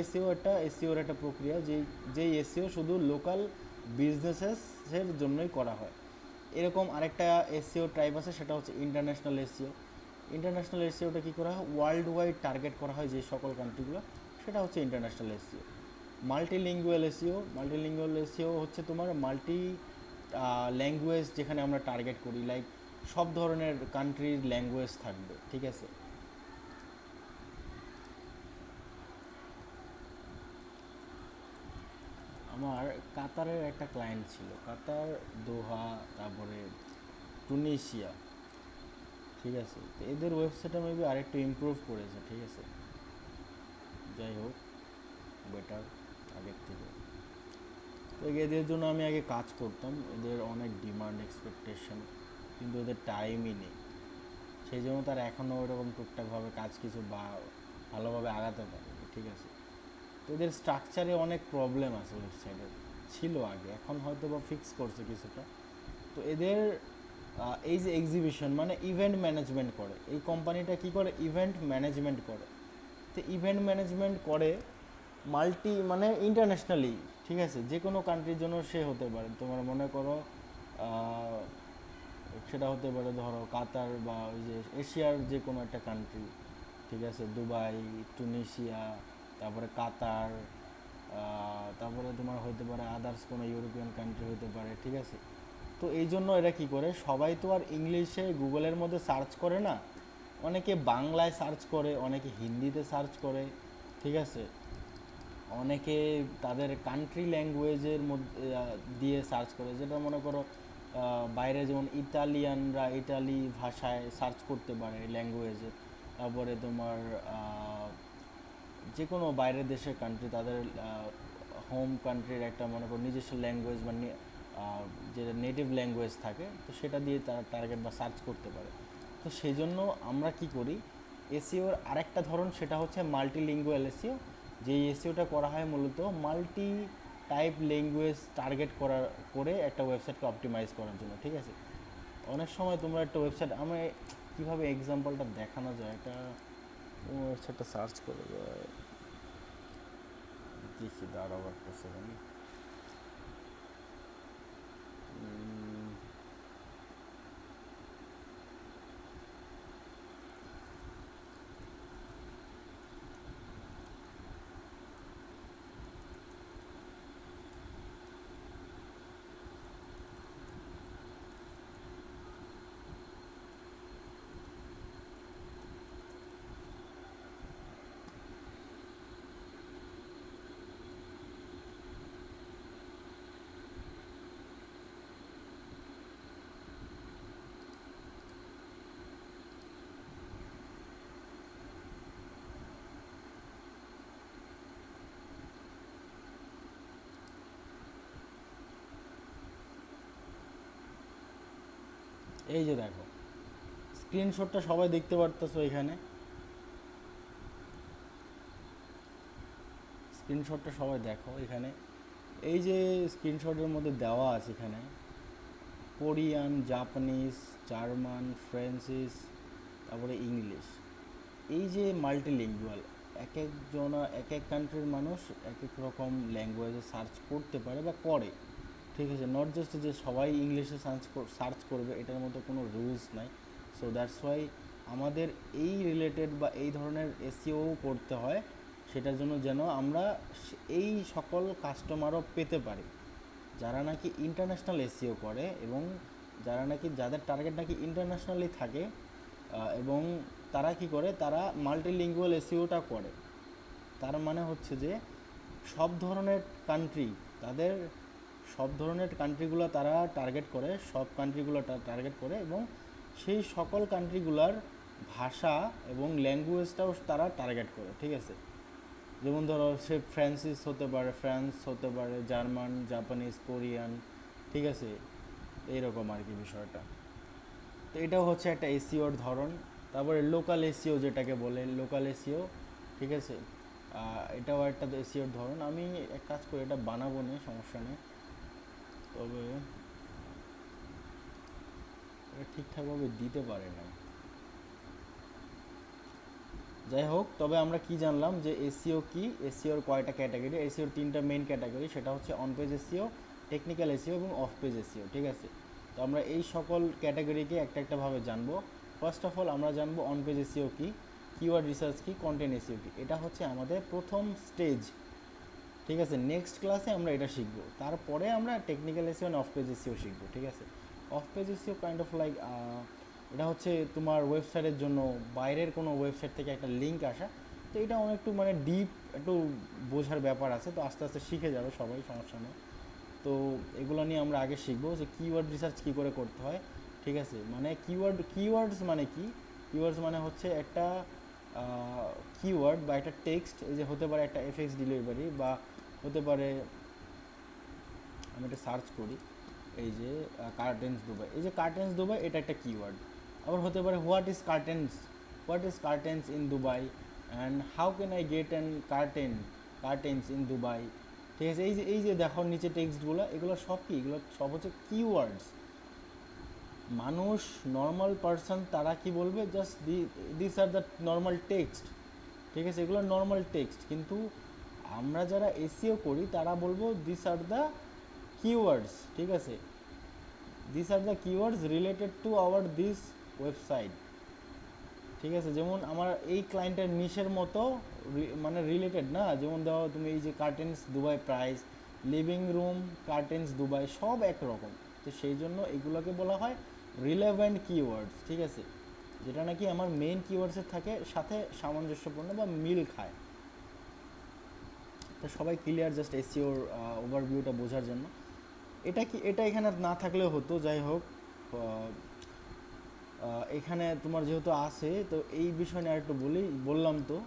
এসিওর একটা প্রক্রিয়া, যেই এসিও শুধু লোকাল বিজনেসেসের জন্যই করা হয়। এরকম আরেকটা এসিও টাইপ আছে, সেটা হচ্ছে ইন্টারন্যাশনাল এসিও। ইন্টারন্যাশনাল এসিওটা কী করা হয়? ওয়ার্ল্ড ওয়াইড টার্গেট করা হয় যে সকল কান্ট্রিগুলো, সেটা হচ্ছে ইন্টারন্যাশনাল এসিও। মাল্টিলিঙ্গুয়াল এসিও হচ্ছে তোমার মাল্টি ল্যাঙ্গুয়েজ, যেখানে আমরা টার্গেট করি, লাইক সব ধরনের কান্ট্রির ল্যাঙ্গুয়েজ থাকবে। ঠিক আছে, আমার কাতারের একটা ক্লায়েন্ট ছিল, কাতার, দোহা, তারপরে টুনিশিয়া। ঠিক আছে, তো এদের ওয়েবসাইটটা মেবি আরেকটু ইমপ্রুভ করেছে। ঠিক আছে, যাই হোক, বেটার আগের থেকে। তো এদের জন্য আমি আগে কাজ করতাম, এদের অনেক ডিমান্ড এক্সপেকটেশন, কিন্তু এদের টাইমই নেই, সেই জন্য তার এখনও ওইরকম টুকটাকভাবে কাজ কিছু বা ভালোভাবে আগাতে পারেনি। ঠিক আছে, তো এদের স্ট্রাকচারে অনেক প্রবলেম আছে ওয়েবসাইটের, ছিল আগে, এখন হয়তো বা ফিক্স করছে কিছুটা। তো এদের এই যে এক্সিবিশন মানে ইভেন্ট ম্যানেজমেন্ট করে, এই কোম্পানিটা কি করে? ইভেন্ট ম্যানেজমেন্ট করে। তো ইভেন্ট ম্যানেজমেন্ট করে মানে ইন্টারন্যাশনালি। ঠিক আছে, যে কোনো কান্ট্রির জন্য সে হতে পারে। তোমার মনে করো সেটা হতে পারে ধরো কাতার বা ওই যে এশিয়ার যে কোনো একটা কান্ট্রি, ঠিক আছে, দুবাই, টুনিশিয়া, তারপরে কাতার, তারপরে তোমার হতে পারে আদার্স কোনো ইউরোপিয়ান কান্ট্রি হতে পারে, ঠিক আছে। তো এই জন্য এরা কী করে, সবাই তো আর ইংলিশে গুগলের মধ্যে সার্চ করে না, অনেকে বাংলায় সার্চ করে, অনেকে হিন্দিতে সার্চ করে, ঠিক আছে, অনেকে তাদের কান্ট্রি ল্যাঙ্গুয়েজের মধ্যে দিয়ে সার্চ করে, যেটা মনে করো বাইরে যেমন ইতালিয়ানরা ইটালি ভাষায় সার্চ করতে পারে ল্যাঙ্গুয়েজে, তারপরে তোমার যে কোনো বাইরের দেশের কান্ট্রি তাদের হোম কান্ট্রির একটা মনে করো নিজস্ব ল্যাঙ্গুয়েজ বা যে নেটিভ ল্যাঙ্গুয়েজ থাকে, তো সেটা দিয়ে তারা টার্গেট বা সার্চ করতে পারে। তো সেই জন্য আমরা কি করি, এসইওর আরেকটা ধরন সেটা হচ্ছে মাল্টিলিঙ্গুয়াল এসইও, যেই এসইওটা করা হয় মূলত মাল্টি টাইপ ল্যাঙ্গুয়েজ টার্গেট করে একটা ওয়েবসাইটকে অপটিমাইজ করার জন্য, ঠিক আছে। অনেক সময় তোমরা একটা ওয়েবসাইট, আমি কীভাবে এক্সাম্পলটা দেখানো যায়, এটা ওয়েবসাইটটা সার্চ করে দেখি, দাঁড়াও একটা সেকেন্ড। এই যে দেখো, স্ক্রিনশটটা সবাই দেখতে পারতেছো এখানে, স্ক্রিনশটটা সবাই দেখো এখানে, এই যে স্ক্রিনশটের মধ্যে দেওয়া আছে এখানে কোরিয়ান, জাপানিজ, জার্মান, ফ্রেঞ্চিস, তারপরে ইংলিশ, এই যে মাল্টিলিঙ্গুয়াল, এক একজনা এক এক কান্ট্রির মানুষ এক এক রকম ল্যাঙ্গুয়েজে সার্চ করতে পারে বা করে, ঠিক আছে। নট জাস্ট যে সবাই ইংলিশে সার্চ করবে এটার মতো কোনো রুলস নাই। সো দ্যাটস ওয়াই আমাদের এই রিলেটেড বা এই ধরনের এসইও করতে হয়, সেটার জন্য যেন আমরা এই সকল কাস্টমারও পেতে পারি যারা নাকি ইন্টারন্যাশনাল এসইও করে, এবং যারা নাকি যাদের টার্গেট নাকি ইন্টারন্যাশনালি থাকে, এবং তারা কি করে, তারা মাল্টিলিঙ্গুয়াল এসইওটা করে। তার মানে হচ্ছে যে সব ধরনের কান্ট্রি, তাদের সব ধরনের কান্ট্রিগুলো তারা টার্গেট করে, সব কান্ট্রিগুলো টার্গেট করে, এবং সেই সকল কান্ট্রিগুলোর ভাষা এবং ল্যাঙ্গুয়েজটাও তারা টার্গেট করে, ঠিক আছে। যেমন ধরো সে ফ্রান্সিস হতে পারে, ফ্রান্স হতে পারে, জার্মান, জাপানিজ, কোরিয়ান, ঠিক আছে, এইরকম আর কি বিষয়টা। তো এটাও হচ্ছে একটা এসিওর ধরন। তারপরে লোকাল এসিও যেটাকে বলে, লোকাল এসিও, ঠিক আছে, এটাও একটা এসিওর ধরন। আমি এক কাজ করি, এটা বানাবো না, সমস্যা নেই, তবে এটা ঠিকঠাকভাবে দিতে পারে না। যাই হোক, তবে আমরা কি জানলাম যে এসিও কি, এসিওর কয়টা ক্যাটাগরি, এসিওর তিনটা মেইন ক্যাটাগরি, সেটা হচ্ছে on page SEO, technical SEO এবং অফ পেজ এসিও, ঠিক আছে। তো আমরা এই সকল ক্যাটাগরিকে একটা একটাভাবে জানবো। ফার্স্ট অফ অল আমরা জানবো অন পেজ এসিও কি, কিওয়ার্ড রিসার্চ কি, কন্টেন্ট এসিও কি। এটা হচ্ছে আমাদের প্রথম স্টেজ, ঠিক আছে। নেক্সট ক্লাসে আমরা এটা শিখবো, তারপরে আমরা technical SEO and of page SEO শিখবো, ঠিক আছে। Of page SEO kind of like, এটা হচ্ছে তোমার ওয়েবসাইটের জন্য বাইরের কোনো ওয়েবসাইট থেকে একটা লিঙ্ক আসা। তো এটা অনেকটু মানে ডিপ একটু বোঝার ব্যাপার আছে, তো আস্তে আস্তে শিখে যাবে সবাই, সমস্যা নেই। তো এগুলো নিয়ে আমরা আগে শিখবো যে কিওয়ার্ড রিসার্চ কী করে করতে হয়, ঠিক আছে। মানে কিওয়ার্ডস মানে কি, কিওয়ার্ডস মানে হচ্ছে একটা কিওয়ার্ড বা একটা টেক্সট, এই যে হতে পারে একটা এফএক্স ডেলিভারি, বা হতে পারে, আমি এটা সার্চ করি, এই যে কার্টেন্স দুবাই, এই যে কার্টেন্স দুবাই, এটা একটা কিওয়ার্ড। আবার হতে পারে what is curtains in Dubai, and how can I get an curtains in Dubai, ঠিক আছে। এই যে দেখো নিচে টেক্সটগুলো, এগুলো সব কি, এগুলো সব হচ্ছে কিওয়ার্ডস। মানুষ, নর্মাল পারসন, তারা কি বলবে, just this are the normal text, ঠিক আছে, এগুলো নর্মাল টেক্সট। কিন্তু আমরা যারা এসইও করি তারা বলবো দিস আর দ্য কিওয়ার্ডস, ঠিক আছে। This are the keywords related to our this website. ঠিক আছে, যেমন আমার এই ক্লায়েন্টের নিশের মতো মানে রিলেটেড না, যেমন দাও তুমি এই যে curtains Dubai price, living room curtains Dubai, সব একরকম। তো সেই জন্য এগুলোকে বলা হয় রিলেভেন্ট কিওয়ার্ডস। ঠিক আছে, যেটা নাকি আমার মেইন কিওয়ার্ডসের থাকে সাথে সামঞ্জস্যপূর্ণ বা মিল খায়। তো সবাই ক্লিয়ার জাস্ট এসইওর ওভারভিউটা বোঝার জন্য। এটা এখানে না থাকলেও হতো, যাই হোক। এখানে তোমার যেহেতু আছে তো এই বিষয় নিয়ে আরেকটু বললাম তো,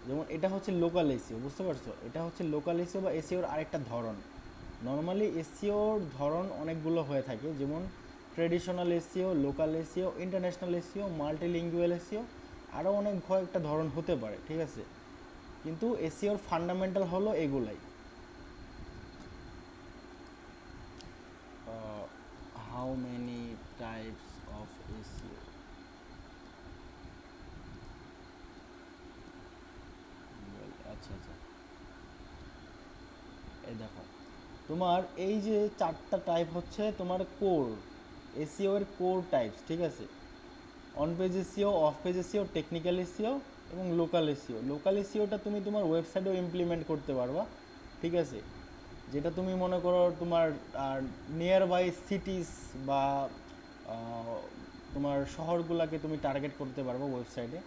যেমন এটা হচ্ছে লোকাল এসিও, বুঝতে পারছো? এটা হচ্ছে লোকাল এসিও বা এসিওর আরেকটা ধরন। নর্মালি এসিওর ধরন অনেকগুলো হয়ে থাকে, যেমন traditional SEO, local SEO, international SEO, multilingual SEO, আরও অনেক কয়েকটা ধরন হতে পারে। ঠিক আছে, কিন্তু এসিওর ফান্ডামেন্টাল হলো এগুলাই। How many types of SEO? আচ্ছা আচ্ছা, এই দেখো, তোমার এই যে চারটা টাইপ হচ্ছে তোমার কোর এসিও এর কোর টাইপস। ঠিক আছে, on page SEO, of page SEO, technical SEO এবং লোকাল এসিও। লোকাল এসিওটা তুমি তোমার ওয়েবসাইটেও ইমপ্লিমেন্ট করতে পারবা। ঠিক আছে, যেটা তুমি মনে করো তোমার নিয়ার বাই সিটিস বা তোমার শহরগুলোকে তুমি টার্গেট করতে পারবো ওয়েবসাইটে।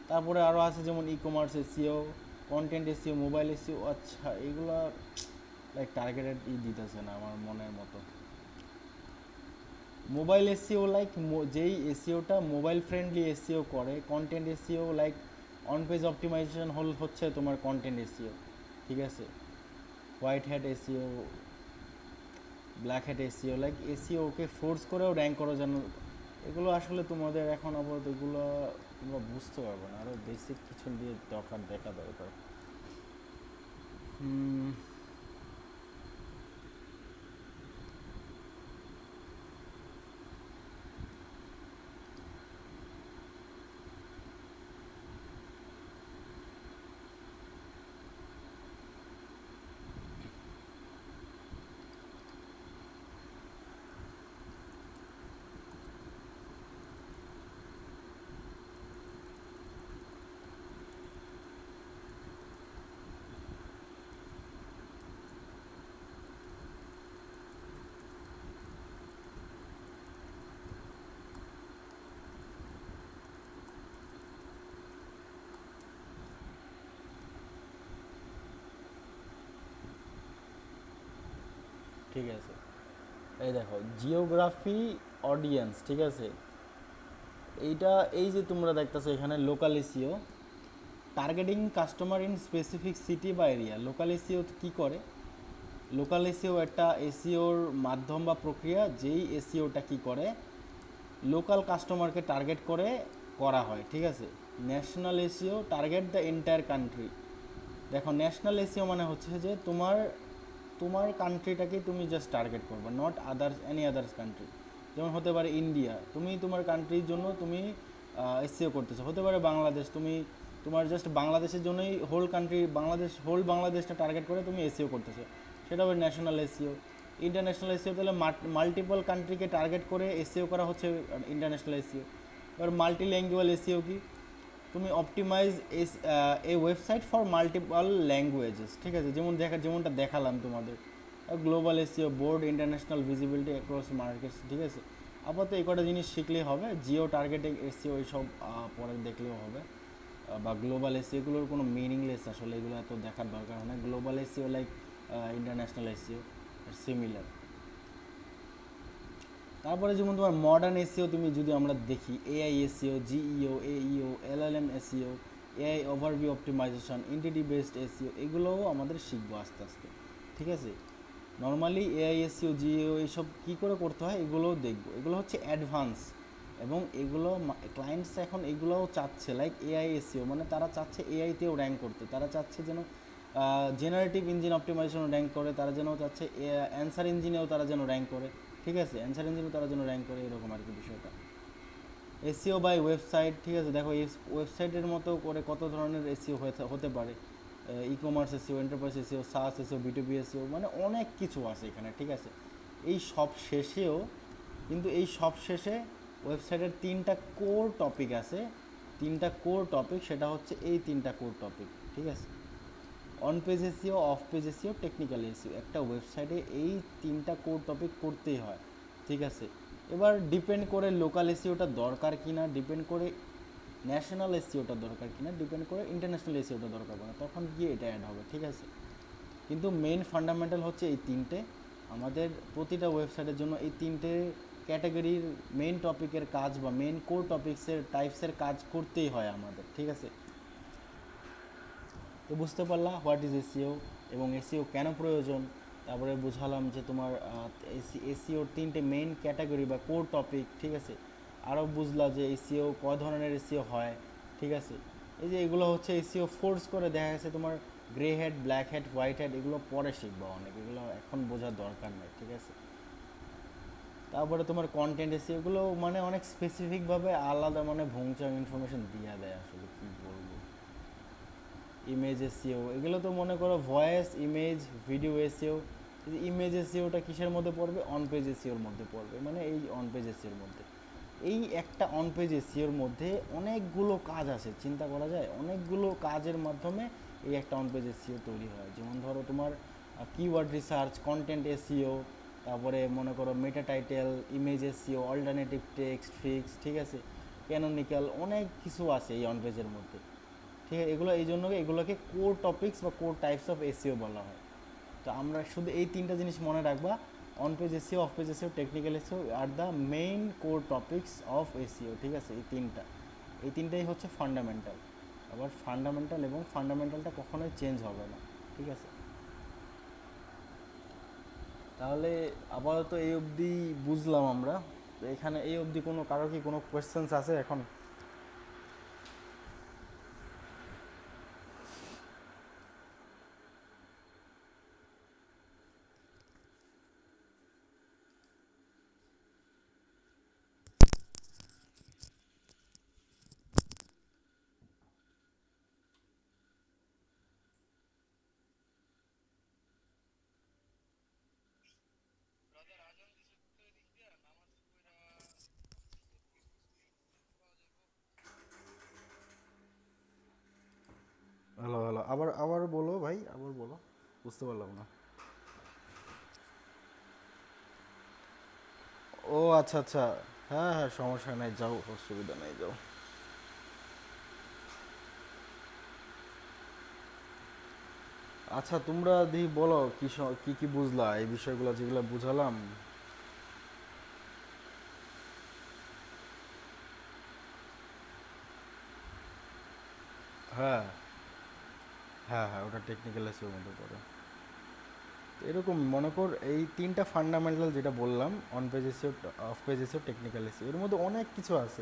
তারপরে আরও আছে যেমন ই commerce SEO, content SEO, mobile SEO. আচ্ছা, এগুলা লাইক টার্গেটেড দিতেছে না আমার মনের মতো। মোবাইল এসিও লাইক যেই এসিওটা মোবাইল ফ্রেন্ডলি এসিও করে। Content SEO like on page optimization হচ্ছে তোমার কন্টেন্ট এসিও। ঠিক আছে, white hat SEO, black hat SEO, like এসিওকে ফোর্স করেও র্যাঙ্ক করো যেন। এগুলো আসলে তোমাদের এখন আপাতত এগুলো তোমরা বুঝতে পারবে না, আরও বেসিক কিছু দিয়ে দেখা দরকার। ঠিক আছে, এই দেখো জিওগ্রাফি অডিয়েন্স। ঠিক আছে, এইটা এই যে তোমরা দেখতেছো এখানে local SEO, targeting customer in specific city বা এরিয়া। লোকাল এসিও কী করে? লোকাল এসিও একটা এসিওর মাধ্যম বা প্রক্রিয়া, যেই এসিওটা কী করে লোকাল কাস্টমারকে টার্গেট করে করা হয়। ঠিক আছে, national SEO target the entire country. দেখো, ন্যাশনাল এসিও মানে হচ্ছে যে তোমার তোমার কান্ট্রিটাকে তুমি জাস্ট টার্গেট করবে, not others any others country. যেমন হতে পারে ইন্ডিয়া, তুমি তোমার কান্ট্রির জন্য তুমি এসিও করতেছো। হতে পারে বাংলাদেশ, তুমি তোমার জাস্ট বাংলাদেশের জন্যই হোল বাংলাদেশটা টার্গেট করে তুমি এসিও করতেছো, সেটা হবে ন্যাশনাল এসিও। ইন্টারন্যাশনাল এসিও তাহলে মাল্টিপল কান্ট্রিকে টার্গেট করে এসিও করা হচ্ছে ইন্টারন্যাশনাল এসিও। এবার মাল্টি ল্যাঙ্গুয়েজ এসিও কি? তুমি optimize a website for multiple languages. ঠিক আছে, যেমনটা দেখালাম তোমাদের। Global SEO, broad international visibility across markets. ঠিক আছে, আপাতত এই কটা জিনিস শিখলেই হবে। জিও টার্গেটিং এসিও এইসব পরে দেখলেও হবে। বা গ্লোবাল এসিও, এগুলোর কোনো মিনিংলেস, আসলে এগুলো এত দেখার দরকার হয় না। Global SEO like international SEO similar. তারপরে যেমন তোমার মডার্ন এসিও, তুমি যদি আমরা দেখি AI SEO, GEO, AEO, LLM SEO, AI overview optimization, entity based SEO, এগুলোও আমাদের শিখবো আস্তে আস্তে। ঠিক আছে, নর্মালি এআই এসিও, জিইও এইসব কী করে করতে হয় এগুলোও দেখবো। এগুলো হচ্ছে অ্যাডভান্স, এবং এগুলো ক্লায়েন্টস এখন এগুলোও চাচ্ছে। লাইক এআই এসিও মানে তারা চাচ্ছে এআইতেও র্যাঙ্ক করতে, তারা চাচ্ছে যেন জেনারেটিভ ইঞ্জিন অপটিমাইজেশন র্যাঙ্ক করে, তারা যেন চাচ্ছে অ্যান্সার ইঞ্জিনেও তারা যেন র্যাঙ্ক করে। ঠিক আছে, অ্যান্সার ইঞ্জিনও তারা যেন র্যাঙ্ক করে, এরকম আর কি বিষয়টা। SEO by website. ঠিক আছে, দেখো এই ওয়েবসাইটের মতো করে কত ধরনের এসিও হতে পারে। E commerce SEO, enterprise SEO, SaaS SEO, বিটুবি এসিও, মানে অনেক কিছু আছে এখানে। ঠিক আছে, এই সব শেষেও কিন্তু এই সব শেষে ওয়েবসাইটের তিনটা কোর টপিক আছে, তিনটা কোর টপিক, সেটা হচ্ছে এই তিনটা কোর টপিক, ঠিক আছে? On page SEO, of page SEO, technical SEO, একটা ওয়েবসাইটে এই তিনটা কোর টপিক করতেই হয়, ঠিক আছে? এবার ডিপেন্ড করে লোকাল এসিওটা দরকার কিনা, ডিপেন্ড করে ন্যাশনাল এসিওটা দরকার কিনা, ডিপেন্ড করে ইন্টারন্যাশনাল এসিওটা দরকার কিনা, তখন গিয়ে এটা অ্যাড হবে, ঠিক আছে? কিন্তু মেইন ফান্ডামেন্টাল হচ্ছে এই তিনটে। আমাদের প্রতিটা ওয়েবসাইটের জন্য এই তিনটে ক্যাটাগরির মেইন টপিকের কাজ বা মেইন কোর টপিক্সের টাইপসের কাজ করতেই হয় আমাদের, ঠিক আছে? তো বুঝতে পারলা হোয়াট ইজ এসিও এবং এসিও কেন প্রয়োজন। তারপরে বুঝালাম যে তোমার এসিওর তিনটে মেইন ক্যাটাগরি বা কোর টপিক, ঠিক আছে? আরও বুঝলা যে এসিও কয় ধরনের এসিও হয়, ঠিক আছে? এই যে এগুলো হচ্ছে এসিও ফোর্স করে দেখা গেছে তোমার grey head, black head, white head, এগুলো পরে শিখবা অনেক, এগুলো এখন বোঝার দরকার নেই, ঠিক আছে? তারপরে তোমার কন্টেন্ট এসিও, এগুলো মানে অনেক স্পেসিফিকভাবে আলাদা মানে ভংচাং ইনফরমেশন দিয়ে দেয়, আসলে কী বলবো। ইমেজ এসিও, এগুলো তো মনে করো voice, image, video SEO. Image এসিওটা কিসের মধ্যে পড়বে? অন পেজ এসিওর মধ্যে পড়বে, মানে এই অন পেজ এসিওর মধ্যে। এই একটা অন পেজ এসিওর মধ্যে অনেকগুলো কাজ আছে, চিন্তা করা যায় অনেকগুলো কাজের মাধ্যমে এই একটা অন পেজ এসিও তৈরি হয়। যেমন ধরো তোমার কিওয়ার্ড রিসার্চ, কন্টেন্ট এসিও, তারপরে মনে করো meta title, image SEO, alternative text, fix, ঠিক আছে, ক্যানোনিক্যাল, অনেক কিছু আছে এই অন পেজের মধ্যে, ঠিক আছে? এগুলো এই জন্য এগুলোকে কোর টপিকস বা কোর টাইপস অফ এসিও বলা হয়। তো আমরা শুধু এই তিনটা জিনিস মনে রাখবা, on page SEO, of page SEO, technical SEO are the main core topics of SEO, ঠিক আছে? এই তিনটাই হচ্ছে ফান্ডামেন্টাল। আবার ফান্ডামেন্টাল এবং ফান্ডামেন্টালটা কখনোই চেঞ্জ হবে না, ঠিক আছে? তাহলে আপাতত এই অবধি বুঝলাম আমরা। তো এখানে এই অবধি কোনো কারো কি কোনো কোয়েশ্চেন্স আছে এখন? হ্যালো হ্যালো, আবার আবার বলো ভাই, আবার বলো, বুঝতে পারলাম না। ও আচ্ছা আচ্ছা, হ্যাঁ হ্যাঁ, সমস্যা নেই, যাও, অসুবিধা নেই, যাও। আচ্ছা তোমরা দি বলো কি কি কি বুঝলা এই বিষয়গুলো যেগুলো বুঝালাম। হ্যাঁ হ্যাঁ হ্যাঁ, ওটা টেকনিক্যাল এসিওর মধ্যে পড়ে। তো এরকম মনে কর এই তিনটা ফান্ডামেন্টাল যেটা বললাম, on page SEO, of page SEO, technical SEO, এর মধ্যে অনেক কিছু আছে।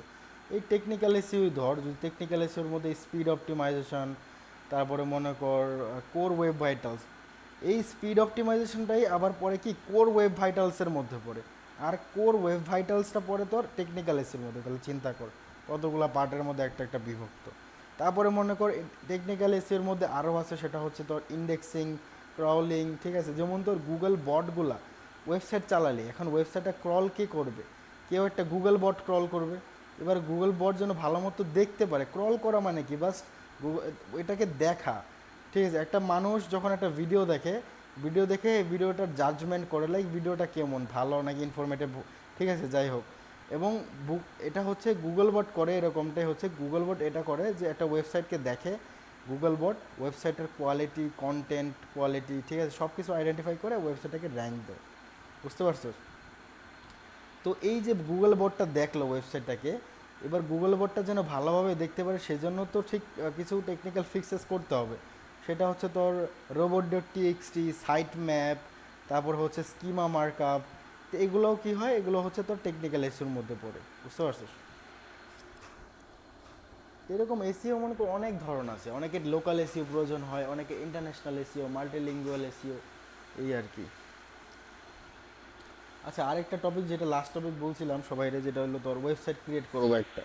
এই টেকনিক্যাল এসিওই ধর, যদি টেকনিক্যাল এসিওর মধ্যে স্পিড অপটিমাইজেশন, তারপরে মনে কর কোর ওয়েব ভাইটালস, এই স্পিড অপটিমাইজেশনটাই আবার পরে কি কোর ওয়েব ভাইটালসের মধ্যে পড়ে। আর কোর ওয়েব ভাইটালসটা পড়ে তোর টেকনিক্যাল এসির মধ্যে, তাহলে চিন্তা কর কতগুলা পার্টের মধ্যে একটা একটা বিভক্ত। তারপরে মনে কর টেকনিক্যাল এসিওর মধ্যে আরও আছে, সেটা হচ্ছে তোর ইন্ডেক্সিং, ক্রলিং, ঠিক আছে? যেমন তোর গুগল বটগুলা ওয়েবসাইট চালালে, এখন ওয়েবসাইটটা ক্রল কে করবে? কেউ একটা গুগল বট ক্রল করবে। এবার গুগল বট যেন ভালো মতো দেখতে পারে, ক্রল করা মানে কি, বাস এটাকে দেখা, ঠিক আছে? একটা মানুষ যখন একটা ভিডিও দেখে, ভিডিও দেখে ভিডিওটার জাজমেন্ট করে, লাইক ভিডিওটা কেমন, ভালো নাকি ইনফরমেটিভ, ঠিক আছে? যাই হোক, এবং এটা হচ্ছে গুগল বট করে, এরকমটাই হচ্ছে গুগল বট এটা করে যে একটা ওয়েবসাইটকে দেখে, গুগল বট ওয়েবসাইটের কোয়ালিটি, কন্টেন্ট কোয়ালিটি, ঠিক আছে, সব কিছু আইডেন্টিফাই করে ওয়েবসাইটটাকে র্যাঙ্ক দেয়, বুঝতে পারছো? তো এই যে গুগল বটটা দেখলো ওয়েবসাইটটাকে, এবার গুগল বটটা যেন ভালোভাবে দেখতে পারে সেজন্য তো ঠিক কিছু টেকনিক্যাল ফিক্সেস করতে হবে। সেটা হচ্ছে তোর robot dot TXT, site map, তারপর হচ্ছে স্কিমা মার্কআপ। তো এগুলোও কী হয়, এগুলো হচ্ছে তোর টেকনিক্যাল ইস্যুর মধ্যে পড়ে, বুঝতে পারছিস? এরকম এসিও মনে করো অনেক ধরন আছে, অনেকের লোকাল এসিও প্রয়োজন হয়, অনেকে ইন্টারন্যাশনাল এসিও, মাল্টিলিঙ্গুয়াল এসিও, এই আর কি। আচ্ছা, আরেকটা টপিক যেটা লাস্ট টপিক বলছিলাম সবাইরে, যেটা হলো তোর ওয়েবসাইট ক্রিয়েট করবো একটা।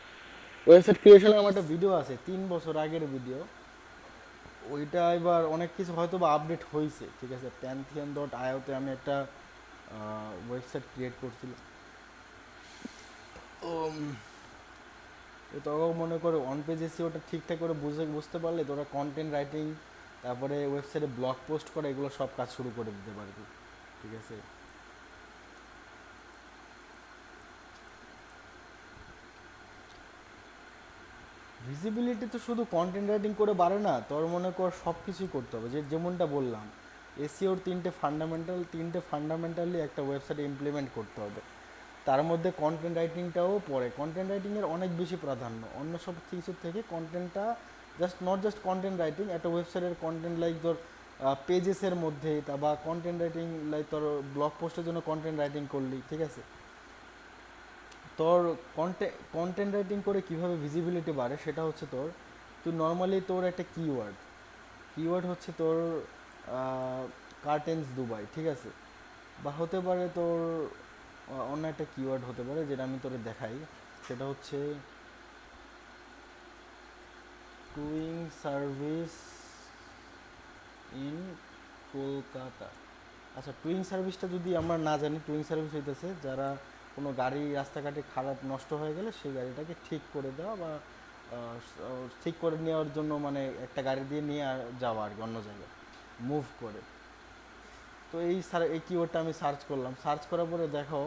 ওয়েবসাইট ক্রিয়েশনের আমার একটা ভিডিও আছে 3 বছর আগের ভিডিও। ওইটা এবার অনেক কিছু হয়তো বা আপডেট হয়েছে, ঠিক আছে? প্যান্থিয়ন ডট আইওতে আমি একটা ওয়েবসাইট ক্রিয়েট করছিলাম। উম, তো তখন মনে করো অন পেজ এসিওটা ঠিকঠাক করে বুঝতে পারলে তোরা কন্টেন্ট রাইটিং, তারপরে ওয়েবসাইটে ব্লগ পোস্ট করা, এগুলো সব কাজ শুরু করে দিতে পারবি। ঠিক আছে। ভিজিবিলিটি তো শুধু কন্টেন্ট রাইটিং করে বাড়ে না, তোর মনে কর সব কিছুই করতে হবে, যেমনটা বললাম এসিওর তিনটে ফান্ডামেন্টালি একটা ওয়েবসাইটে ইমপ্লিমেন্ট করতে হবে। তার মধ্যে কন্টেন্ট রাইটিংটাও পড়ে। কন্টেন্ট রাইটিংয়ের অনেক বেশি প্রাধান্য অন্য সব কিছুর থেকে। কন্টেন্টটা নট জাস্ট কন্টেন্ট রাইটিং, একটা ওয়েবসাইটের কন্টেন্ট লাইক তোর পেজেসের মধ্যে বা কন্টেন্ট রাইটিং লাইক তোর ব্লগ পোস্টের জন্য কন্টেন্ট রাইটিং করলি, ঠিক আছে। তোর কন্টেন্ট রাইটিং করে কিভাবে ভিজিবিলিটি বাড়ে সেটা হচ্ছে তোর, তুই নর্মালি তোর একটা কিওয়ার্ড হচ্ছে তোর কার্টেন্স দুবাই, ঠিক আছে। বা হতে পারে তোর অন্য একটা কিওয়ার্ড হতে পারে যেটা আমি তোরে দেখাই, সেটা হচ্ছে টুইং সার্ভিস ইন কলকাতা। আচ্ছা, টুইং সার্ভিসটা যদি আমরা না জানি, টুইং সার্ভিস হইতেছে যারা কোনো গাড়ি রাস্তাঘাটে খারাপ নষ্ট হয়ে গেলে সেই গাড়িটাকে ঠিক করে দেওয়া বা ঠিক করে নেওয়ার জন্য, মানে একটা গাড়ি দিয়ে নিয়ে যাওয়া আর কি অন্য জায়গায় মুভ করে। তো এই কিওয়ার্ডটা আমি সার্চ করলাম, সার্চ করার পরে দেখো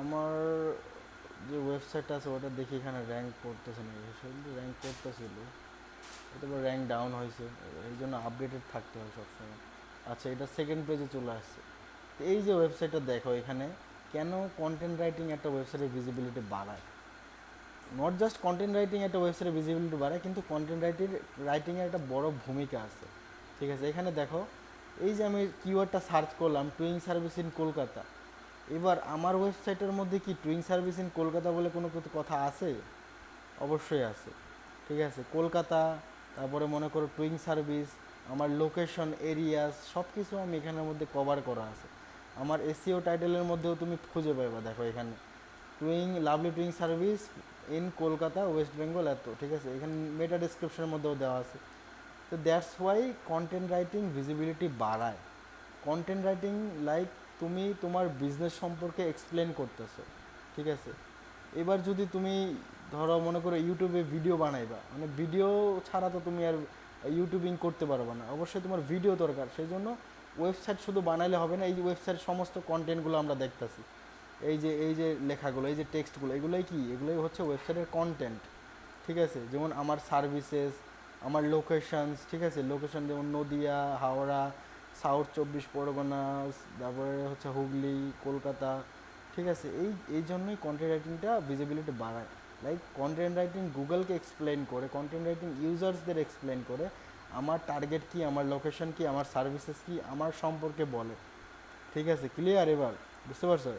আমার যে ওয়েবসাইটটা আছে ওটা দেখি এখানে র্যাঙ্ক করতেছে না, র্যাঙ্ক করতেছিল, তারপর র্যাঙ্ক ডাউন হয়েছে। এই জন্য আপডেটেড থাকতে হয় সবসময়। আচ্ছা, এটা সেকেন্ড পেজে চলে আসছে। তো এই যে ওয়েবসাইটটা দেখো, এখানে কেন কন্টেন্ট রাইটিং একটা ওয়েবসাইটের ভিজিবিলিটি বাড়ায়। নট জাস্ট কন্টেন্ট রাইটিং একটা ওয়েবসাইটের ভিজিবিলিটি বাড়ায়, কিন্তু কন্টেন্ট রাইটিংয়ের একটা বড় ভূমিকা আছে। ঠিক আছে, এখানে দেখো এই যে আমি কিওয়ার্ডটা সার্চ করলাম টুইং সার্ভিস ইন কলকাতা, এবার আমার ওয়েবসাইটের মধ্যে কি টুইং সার্ভিস ইন কলকাতা বলে কোনো কথা আছে? অবশ্যই আছে। ঠিক আছে, কলকাতা, তারপরে মনে করো টুইং সার্ভিস, আমার লোকেশন, এরিয়াস, সব কিছু আমি এখানের মধ্যে কভার করা আছে। আমার এসিও টাইটেলের মধ্যেও তুমি খুঁজে পাইবা, দেখো এখানে lovely towing service in Kolkata west Bengal এত, ঠিক আছে। এখানে মেটা ডিসক্রিপশনের মধ্যেও দেওয়া আছে। তো that's why content writing visibility বাড়ায়। কন্টেন্ট রাইটিং লাইক তুমি তোমার বিজনেস সম্পর্কে এক্সপ্লেন করতেছো, ঠিক আছে। এবার যদি তুমি ধরো মনে করো ইউটিউবে ভিডিও বানাইবা, মানে ভিডিও ছাড়া তো তুমি আর ইউটিউবিং করতে পারবে না, অবশ্যই তোমার ভিডিও দরকার। সেই জন্য ওয়েবসাইট শুধু বানাইলে হবে না, এই যে ওয়েবসাইটের সমস্ত কন্টেন্টগুলো আমরা দেখতেছি, এই যে লেখাগুলো, এই যে টেক্সটগুলো, এগুলোই হচ্ছে ওয়েবসাইটের কন্টেন্ট। ঠিক আছে, যেমন আমার সার্ভিসেস, আমার লোকেশনস, ঠিক আছে, লোকেশন যেমন নদিয়া, হাওড়া, সাউথ 24 পরগনা, তারপরে হচ্ছে হুগলি, কলকাতা, ঠিক আছে। এই জন্যই কন্টেন্ট রাইটিংটা ভিজিবিলিটি বাড়ায়। লাইক কন্টেন্ট রাইটিং গুগলকে এক্সপ্লেন করে, কন্টেন্ট রাইটিং ইউজার্সদের এক্সপ্লেন করে আমার টার্গেট কি, আমার লোকেশন কি, আমার সার্ভিসেস কি, আমার সম্পর্কে বলে। ঠিক আছে, ক্লিয়ার এবার? বুঝতে পারছো?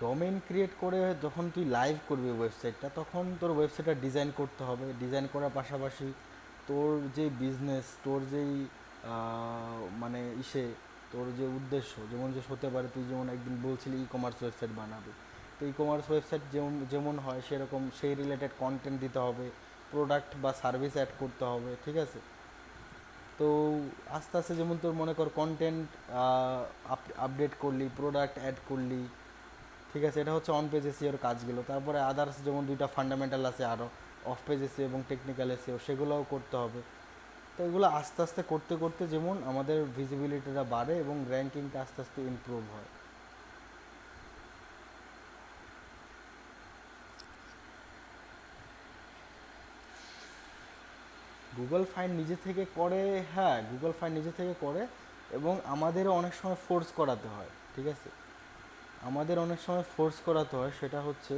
ডোমেইন ক্রিয়েট করে যখন তুই লাইভ করবি ওয়েবসাইটটা, তখন তোর ওয়েবসাইটটা ডিজাইন করতে হবে। ডিজাইন করার পাশাপাশি তোর যে বিজনেস, তোর যেই মানে তোর যে উদ্দেশ্য, যেমন যে হতে পারে তুই যেমন একদিন বলছিলি ই কমার্স ওয়েবসাইট বানাবি, তো ই কমার্স ওয়েবসাইট যেমন যেমন হয় সেরকম সেই রিলেটেড কন্টেন্ট দিতে হবে, প্রোডাক্ট বা সার্ভিস অ্যাড করতে হবে, ঠিক আছে। তো আস্তে আস্তে যেমন তোর মনে কর কন্টেন্ট আপডেট করলি, প্রোডাক্ট অ্যাড করলি, ঠিক আছে, এটা হচ্ছে অন পেজ এসিওর কাজগুলো। তারপরে আদার্স যেমন দুইটা ফান্ডামেন্টাল আছে আরও, অফ পেজ এসিও এবং টেকনিক্যাল এসিও, সেগুলোও করতে হবে। তো এগুলো আস্তে আস্তে করতে করতে যেমন আমাদের ভিজিবিলিটিটা বাড়ে এবং র্যাঙ্কিংটা আস্তে আস্তে ইমপ্রুভ হয়। গুগল ফাইন্ড নিজে থেকে করে, হ্যাঁ গুগল ফাইন্ড নিজে থেকে করে, এবং আমাদেরও অনেক সময় ফোর্স করাতে হয়, ঠিক আছে। আমাদের অনেক সময় ফোর্স করাতে হয়, সেটা হচ্ছে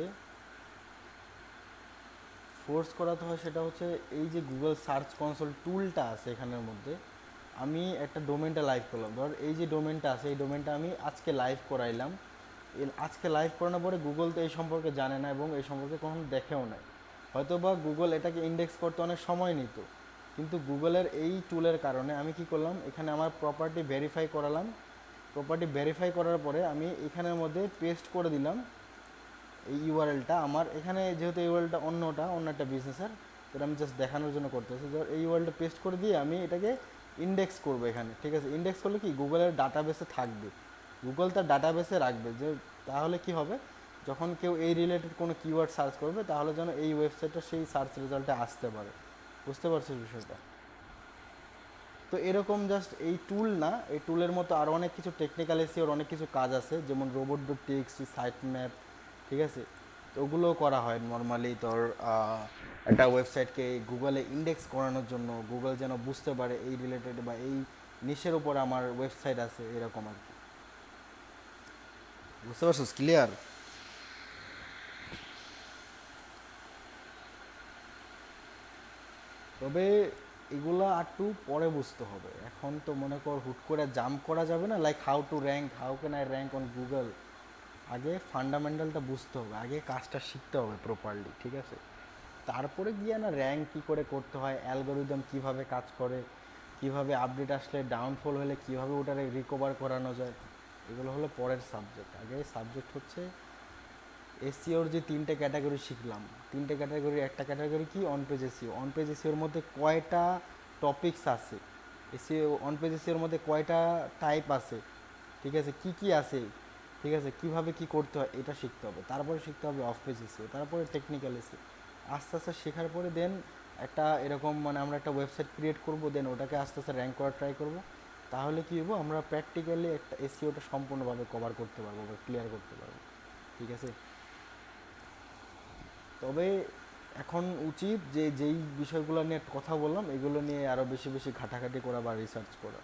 এই যে গুগল সার্চ কনসোল টুলটা আছে এখানের মধ্যে। আমি একটা ডোমেনটা লাইভ করলাম, ধর এই যে ডোমেনটা আছে, এই ডোমেনটা আমি আজকে লাইভ করাইলাম। আজকে লাইভ করানোর পরে গুগল তো এই সম্পর্কে জানে না এবং এই সম্পর্কে কখনো দেখেও নাই। হয়তো বা গুগল এটাকে ইন্ডেক্স করতে অনেক সময় নিত, কিন্তু গুগলের এই টুলের কারণে আমি কি করলাম, এখানে আমার প্রপার্টি ভেরিফাই করালাম। প্রপার্টি ভেরিফাই করার পরে আমি এখানের মধ্যে পেস্ট করে দিলাম এই ইউআরএলটা আমার এখানে, যেহেতু ইউআরএলটা অন্য একটা বিজনেসের, তো আমি জাস্ট দেখানোর জন্য করতেছি। ধর এই ইউআরএলটা পেস্ট করে দিয়ে আমি এটাকে ইন্ডেক্স করবো এখানে, ঠিক আছে? ইন্ডেক্স করলে কি গুগলের ডাটাবেসে থাকবে, গুগল তার ডাটাবেসে রাখবে, যে তাহলে কি হবে, যখন কেউ এই রিলেটেড কোনো কিওয়ার্ড সার্চ করবে তাহলে যেন এই ওয়েবসাইটটা সেই সার্চ রেজাল্টে আসতে পারে। বুঝতে পারছিস বিষয়টা? তো এরকম জাস্ট এই টুল না, এই টুলের মতো আরও অনেক কিছু টেকনিক্যাল এসিওর অনেক কিছু কাজ আছে, যেমন robot dot TXT, site map, ঠিক আছে? তো ওগুলোও করা হয় নর্মালি তোর একটা ওয়েবসাইটকে গুগলে ইন্ডেক্স করানোর জন্য, গুগল যেন বুঝতে পারে এই রিলেটেড বা এই নিশের উপর আমার ওয়েবসাইট আছে, এরকম আর কি। বুঝতে পারছিস? ক্লিয়ার? তবে এগুলো একটু পরে বুঝতে হবে, এখন তো মনে কর হুট করে জাম্প করা যাবে না, like how to rank, how can I rank on Google. আগে ফান্ডামেন্টালটা বুঝতে হবে, আগে কাজটা শিখতে হবে প্রপারলি, ঠিক আছে? তারপরে গিয়ে না র্যাঙ্ক কী করে করতে হয়, অ্যালগোরিদম কীভাবে কাজ করে, কীভাবে আপডেট আসলে ডাউনফল হলে কীভাবে ওটারে রিকভার করানো যায়, এগুলো হলো পরের সাবজেক্ট। আগে সাবজেক্ট হচ্ছে এসিওর যে তিনটে ক্যাটাগরি শিখলাম, তিনটে ক্যাটাগরি, একটা ক্যাটাগরি কি on page SEO, on page এসিওর মধ্যে কয়টা টপিকস আছে, এসিও অন পেজ এসিওর মধ্যে কয়টা টাইপ আছে, ঠিক আছে, কি কি আছে, ঠিক আছে, কিভাবে কি করতে হয় এটা শিখতে হবে। তারপরে শিখতে হবে অফ পেজ এসিও, তারপরে টেকনিক্যাল এসিও। আস্তে আস্তে শেখার পরে দেন একটা এরকম মানে আমরা একটা ওয়েবসাইট ক্রিয়েট করব, দেন ওটাকে আস্তে আস্তে র্যাঙ্ক করার ট্রাই করব। তাহলে কী হবো, আমরা প্র্যাকটিক্যালি একটা এসিওটা সম্পূর্ণভাবে কভার করতে পারবো বা ক্লিয়ার করতে পারবো, ঠিক আছে? তবে এখন উচিত যে যেই বিষয়গুলো নিয়ে কথা বললাম এগুলো নিয়ে আরও বেশি বেশি ঘাটাঘাটি করা বা রিসার্চ করা।